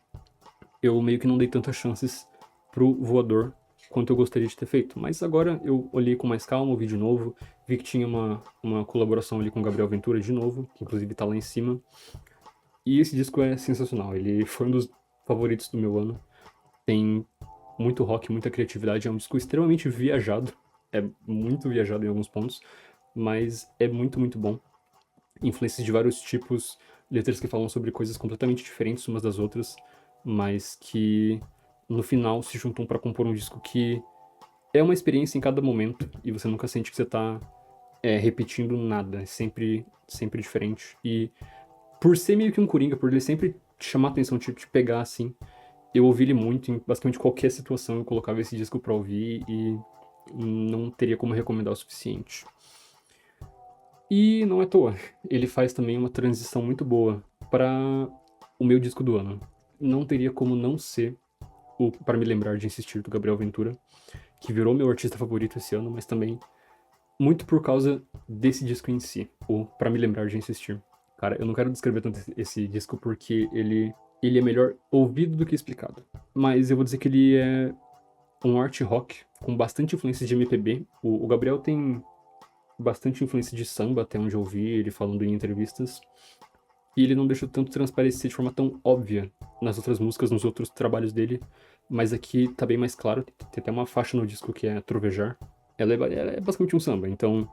Speaker 1: eu meio que não dei tantas chances pro Voador quanto eu gostaria de ter feito. Mas agora eu olhei com mais calma, ouvi de novo, vi que tinha uma colaboração ali com o Gabriel Ventura de novo, que inclusive tá lá em cima. E esse disco é sensacional, ele foi um dos favoritos do meu ano. Tem muito rock, muita criatividade, é um disco extremamente viajado, é muito viajado em alguns pontos, mas é muito, muito bom. Influências de vários tipos, letras que falam sobre coisas completamente diferentes umas das outras, mas que no final se juntam pra compor um disco que é uma experiência em cada momento e você nunca sente que você tá repetindo nada, é sempre diferente. E por ser meio que um coringa, por ele sempre te chamar a atenção, te pegar assim, eu ouvi ele muito em basicamente qualquer situação, eu colocava esse disco pra ouvir e não teria como recomendar o suficiente. E não é à toa, ele faz também uma transição muito boa para o meu disco do ano. Não teria como não ser o Para Me Lembrar de Insistir, do Gabriel Ventura, que virou meu artista favorito esse ano, mas também muito por causa desse disco em si, o Para Me Lembrar de Insistir. Cara, eu não quero descrever tanto esse disco porque ele é melhor ouvido do que explicado. Mas eu vou dizer que ele é um art rock com bastante influências de MPB. O Gabriel tem bastante influência de samba, até onde eu ouvi ele falando em entrevistas. E ele não deixou tanto transparecer de forma tão óbvia nas outras músicas, nos outros trabalhos dele. Mas aqui tá bem mais claro. Tem até uma faixa no disco que é Trovejar. Ela é basicamente um samba, então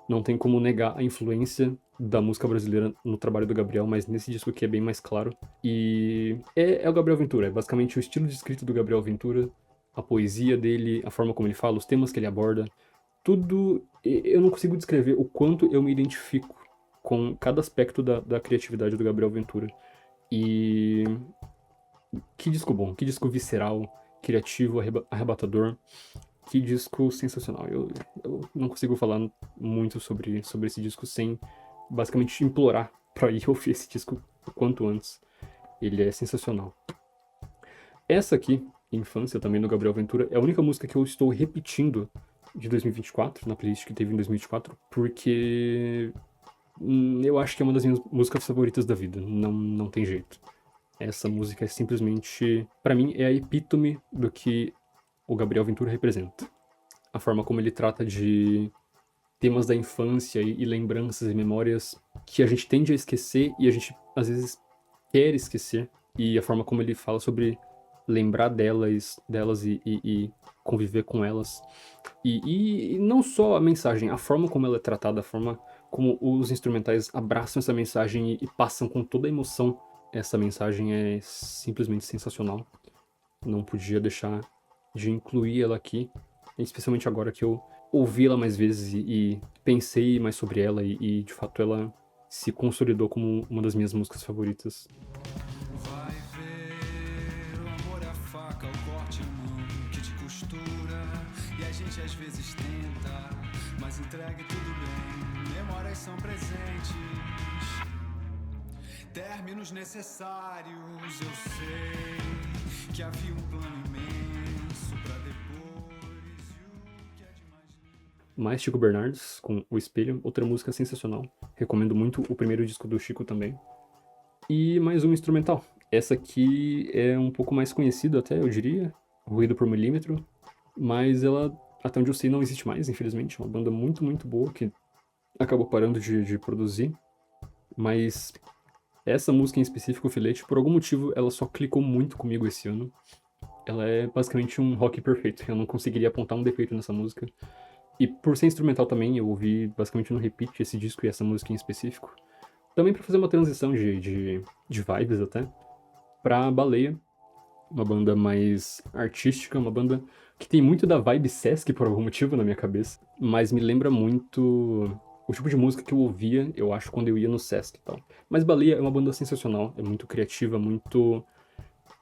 Speaker 1: não tem como negar a influência da música brasileira no trabalho do Gabriel, mas nesse disco aqui é bem mais claro. E é o Gabriel Ventura, é basicamente o estilo de escrita do Gabriel Ventura, a poesia dele, a forma como ele fala, os temas que ele aborda. Tudo, eu não consigo descrever o quanto eu me identifico com cada aspecto da criatividade do Gabriel Ventura. E que disco bom, que disco visceral, criativo, arrebatador, que disco sensacional. Eu não consigo falar muito sobre esse disco sem basicamente implorar pra ir ouvir esse disco o quanto antes. Ele é sensacional. Essa aqui, Infância, também do Gabriel Ventura, é a única música que eu estou repetindo de 2024, na playlist que teve em 2024, porque eu acho que é uma das minhas músicas favoritas da vida, não tem jeito. Essa música é simplesmente, pra mim, é a epítome do que o Gabriel Ventura representa. A forma como ele trata de temas da infância e lembranças e memórias que a gente tende a esquecer e a gente, às vezes, quer esquecer. E a forma como ele fala sobre lembrar delas e conviver com elas. E não só a mensagem, a forma como ela é tratada, a forma como os instrumentais abraçam essa mensagem e passam com toda a emoção. Essa mensagem é simplesmente sensacional. Não podia deixar de incluir ela aqui, especialmente agora que eu ouvi ela mais vezes e pensei mais sobre ela e de fato ela se consolidou como uma das minhas músicas favoritas.
Speaker 5: Vai ver, o amor é a faca, o corte, a mão que te costura. E a gente às vezes tenta, mas entregue tudo bem. Memórias são presentes, términos necessários. Eu sei que havia um plano imenso pra depois. E o que é de mais lindo.
Speaker 1: Mais Chico Bernardes, com O Espelho, outra música sensacional. Recomendo muito o primeiro disco do Chico também. E mais uma instrumental. Essa aqui é um pouco mais conhecida até, eu diria. Ruído por Milímetro. Mas ela, até onde eu sei, não existe mais, infelizmente. É uma banda muito, muito boa que acabou parando de produzir. Mas essa música em específico, Filete, por algum motivo, ela só clicou muito comigo esse ano. Ela é basicamente um rock perfeito. Eu não conseguiria apontar um defeito nessa música. E por ser instrumental também, eu ouvi basicamente no repeat esse disco e essa música em específico. Também pra fazer uma transição de vibes até, pra Baleia, uma banda mais artística, uma banda que tem muito da vibe Sesc por algum motivo na minha cabeça, mas me lembra muito o tipo de música que eu ouvia, eu acho, quando eu ia no Sesc e tal. Mas Baleia é uma banda sensacional, é muito criativa, muito...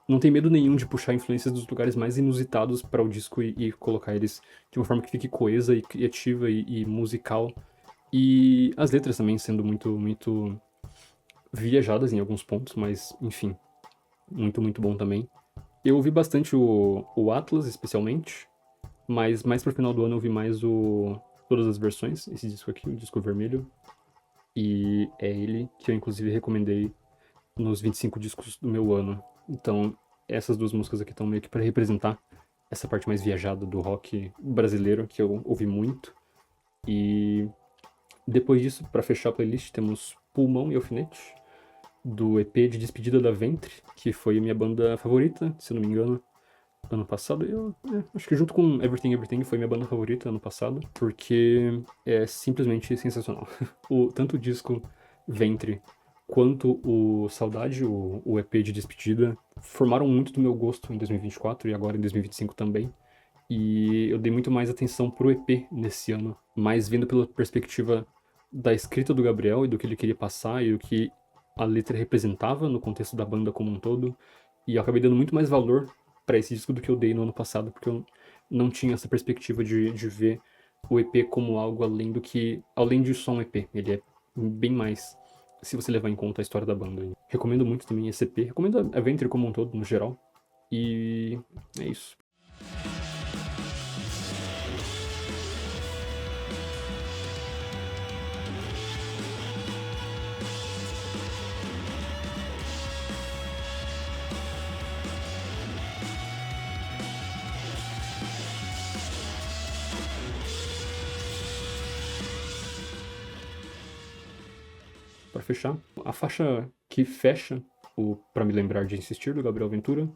Speaker 1: não tem medo nenhum de puxar influências dos lugares mais inusitados para o disco e colocar eles de uma forma que fique coesa e criativa e musical. E as letras também sendo muito viajadas em alguns pontos, mas enfim, muito bom também. Eu ouvi bastante o Atlas, especialmente, mas mais pro final do ano eu ouvi mais todas as versões, esse disco aqui, o disco vermelho. E é ele que eu inclusive recomendei nos 25 discos do meu ano. Então, essas duas músicas aqui estão meio que pra representar essa parte mais viajada do rock brasileiro, que eu ouvi muito. E depois disso, pra fechar a playlist, temos Pulmão e Alfinete, do EP de despedida da Ventre, que foi a minha banda favorita, se eu não me engano, ano passado. Acho que junto com Everything Everything foi minha banda favorita ano passado, porque é simplesmente sensacional. Tanto o disco Ventre quanto o Saudade, o EP de despedida, formaram muito do meu gosto em 2024 e agora em 2025 também. E eu dei muito mais atenção pro EP nesse ano, mais vendo pela perspectiva da escrita do Gabriel e do que ele queria passar e o que a letra representava no contexto da banda como um todo. E eu acabei dando muito mais valor pra esse disco do que eu dei no ano passado, porque eu não tinha essa perspectiva de ver o EP como algo além de só um EP. Ele é bem mais, se você levar em conta a história da banda. Recomendo muito também esse EP, recomendo a Ventre como um todo, no geral. E é isso. Pra fechar, a faixa que fecha o Pra Me Lembrar de Insistir, do Gabriel Ventura,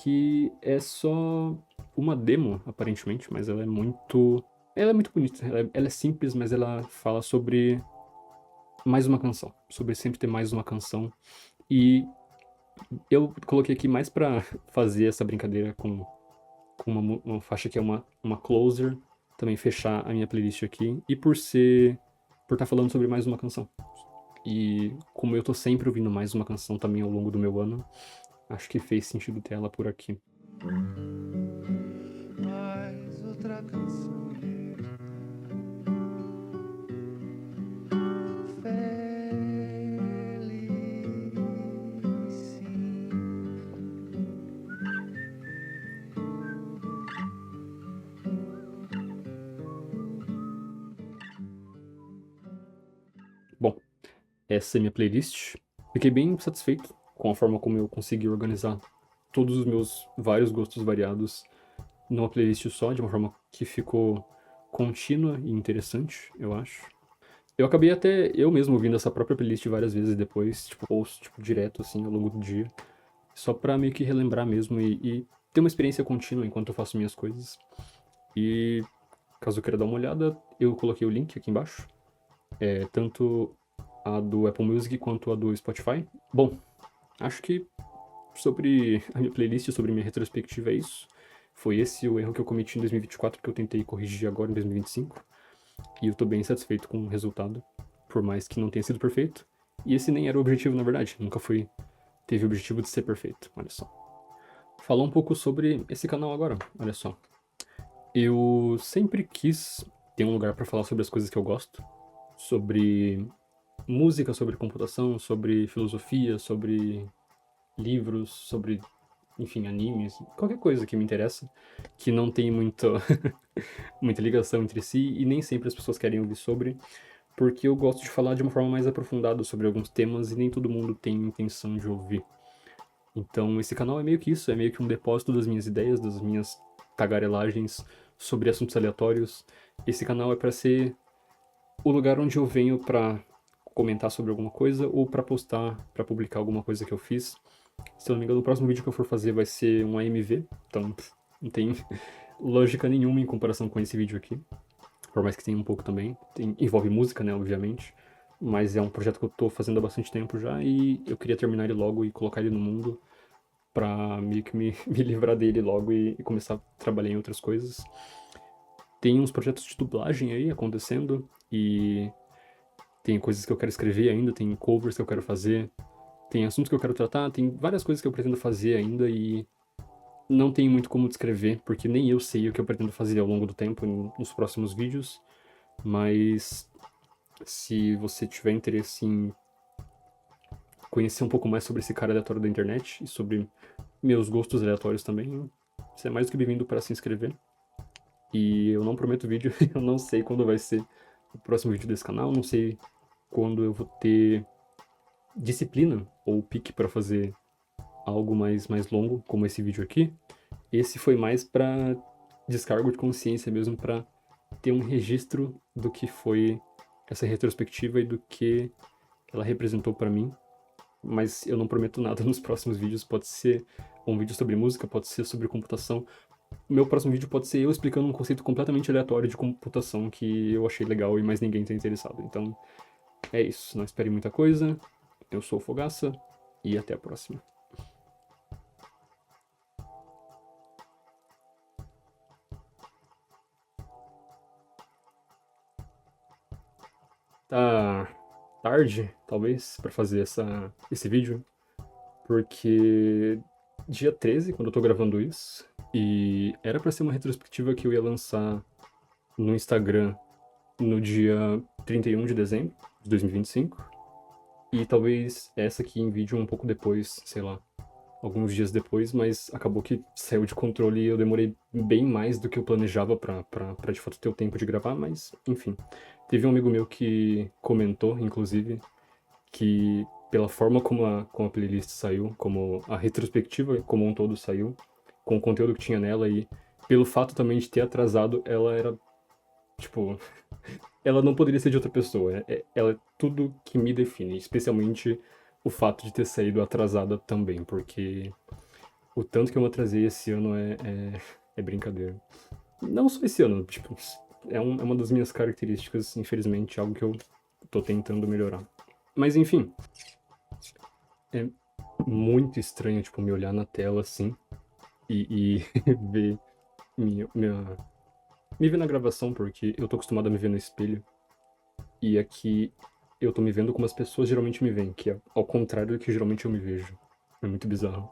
Speaker 1: que é só uma demo, aparentemente, mas ela é muito bonita. Ela é simples, mas ela fala sobre mais uma canção, sobre sempre ter mais uma canção. E eu coloquei aqui mais pra fazer essa brincadeira com uma faixa que é uma closer, também fechar a minha playlist aqui, e por estar falando sobre mais uma canção. E como eu tô sempre ouvindo mais uma canção também ao longo do meu ano, acho que fez sentido ter ela por aqui.
Speaker 5: Mais outra canção. Felicidade.
Speaker 1: essa é minha playlist. Fiquei bem satisfeito com a forma como eu consegui organizar todos os meus vários gostos variados numa playlist só, de uma forma que ficou contínua e interessante, eu acho. Eu acabei até eu mesmo ouvindo essa própria playlist várias vezes depois, tipo, ouço, tipo, direto, assim, ao longo do dia. Só pra meio que relembrar mesmo e ter uma experiência contínua enquanto eu faço minhas coisas. E caso eu queira dar uma olhada, eu coloquei o link aqui embaixo. Tanto a do Apple Music quanto a do Spotify. Bom, acho que sobre a minha playlist, sobre minha retrospectiva é isso. Foi esse o erro que eu cometi em 2024 que eu tentei corrigir agora em 2025. E eu tô bem satisfeito com o resultado, por mais que não tenha sido perfeito. E esse nem era o objetivo, na verdade. Nunca teve o objetivo de ser perfeito, olha só. Falar um pouco sobre esse canal agora, olha só. Eu sempre quis ter um lugar pra falar sobre as coisas que eu gosto. Sobre música, sobre computação, sobre filosofia, sobre livros, sobre, enfim, animes, qualquer coisa que me interessa, que não tem muita ligação entre si e nem sempre as pessoas querem ouvir sobre, porque eu gosto de falar de uma forma mais aprofundada sobre alguns temas e nem todo mundo tem intenção de ouvir. Então esse canal é meio que isso, é meio que um depósito das minhas ideias, das minhas tagarelagens sobre assuntos aleatórios. Esse canal é pra ser o lugar onde eu venho pra comentar sobre alguma coisa ou pra postar, pra publicar alguma coisa que eu fiz. Se eu não me engano, o próximo vídeo que eu for fazer vai ser um AMV, então não tem lógica nenhuma em comparação com esse vídeo aqui. Por mais que tenha um pouco também. Envolve música, né, obviamente. Mas é um projeto que eu tô fazendo há bastante tempo já e eu queria terminar ele logo e colocar ele no mundo pra meio que me livrar dele logo e começar a trabalhar em outras coisas. Tem uns projetos de dublagem aí acontecendo e tem coisas que eu quero escrever ainda, tem covers que eu quero fazer, tem assuntos que eu quero tratar, tem várias coisas que eu pretendo fazer ainda e não tem muito como descrever, porque nem eu sei o que eu pretendo fazer ao longo do tempo nos próximos vídeos, mas se você tiver interesse em conhecer um pouco mais sobre esse cara aleatório da internet e sobre meus gostos aleatórios também, você é mais do que bem-vindo para se inscrever. E eu não prometo vídeo, eu não sei quando vai ser o próximo vídeo desse canal, não sei quando eu vou ter disciplina ou pique para fazer algo mais longo, como esse vídeo aqui. Esse foi mais para descargo de consciência mesmo, para ter um registro do que foi essa retrospectiva e do que ela representou para mim. Mas eu não prometo nada nos próximos vídeos, pode ser um vídeo sobre música, pode ser sobre computação. O meu próximo vídeo pode ser eu explicando um conceito completamente aleatório de computação que eu achei legal e mais ninguém tá interessado. Então, é isso. Não espere muita coisa. Eu sou o Fogaça e até a próxima. Tá tarde, talvez, pra fazer esse vídeo, porque dia 13, quando eu tô gravando isso, e era pra ser uma retrospectiva que eu ia lançar no Instagram no dia 31 de dezembro de 2025, e talvez essa aqui em vídeo um pouco depois, sei lá, alguns dias depois, mas acabou que saiu de controle e eu demorei bem mais do que eu planejava pra de fato ter o tempo de gravar, mas enfim. Teve um amigo meu que comentou, inclusive, que pela forma como a playlist saiu, como a retrospectiva como um todo saiu, com o conteúdo que tinha nela e pelo fato também de ter atrasado, ela era, tipo, ela não poderia ser de outra pessoa. Ela é tudo que me define, especialmente o fato de ter saído atrasada também, porque o tanto que eu me atrasei esse ano é brincadeira. Não só esse ano, tipo, é uma das minhas características, infelizmente, algo que eu tô tentando melhorar. Mas enfim, é muito estranho, tipo, me olhar na tela assim e ver me ver na gravação, porque eu tô acostumado a me ver no espelho. E aqui eu tô me vendo como as pessoas geralmente me veem, que é ao contrário do que geralmente eu me vejo. É muito bizarro.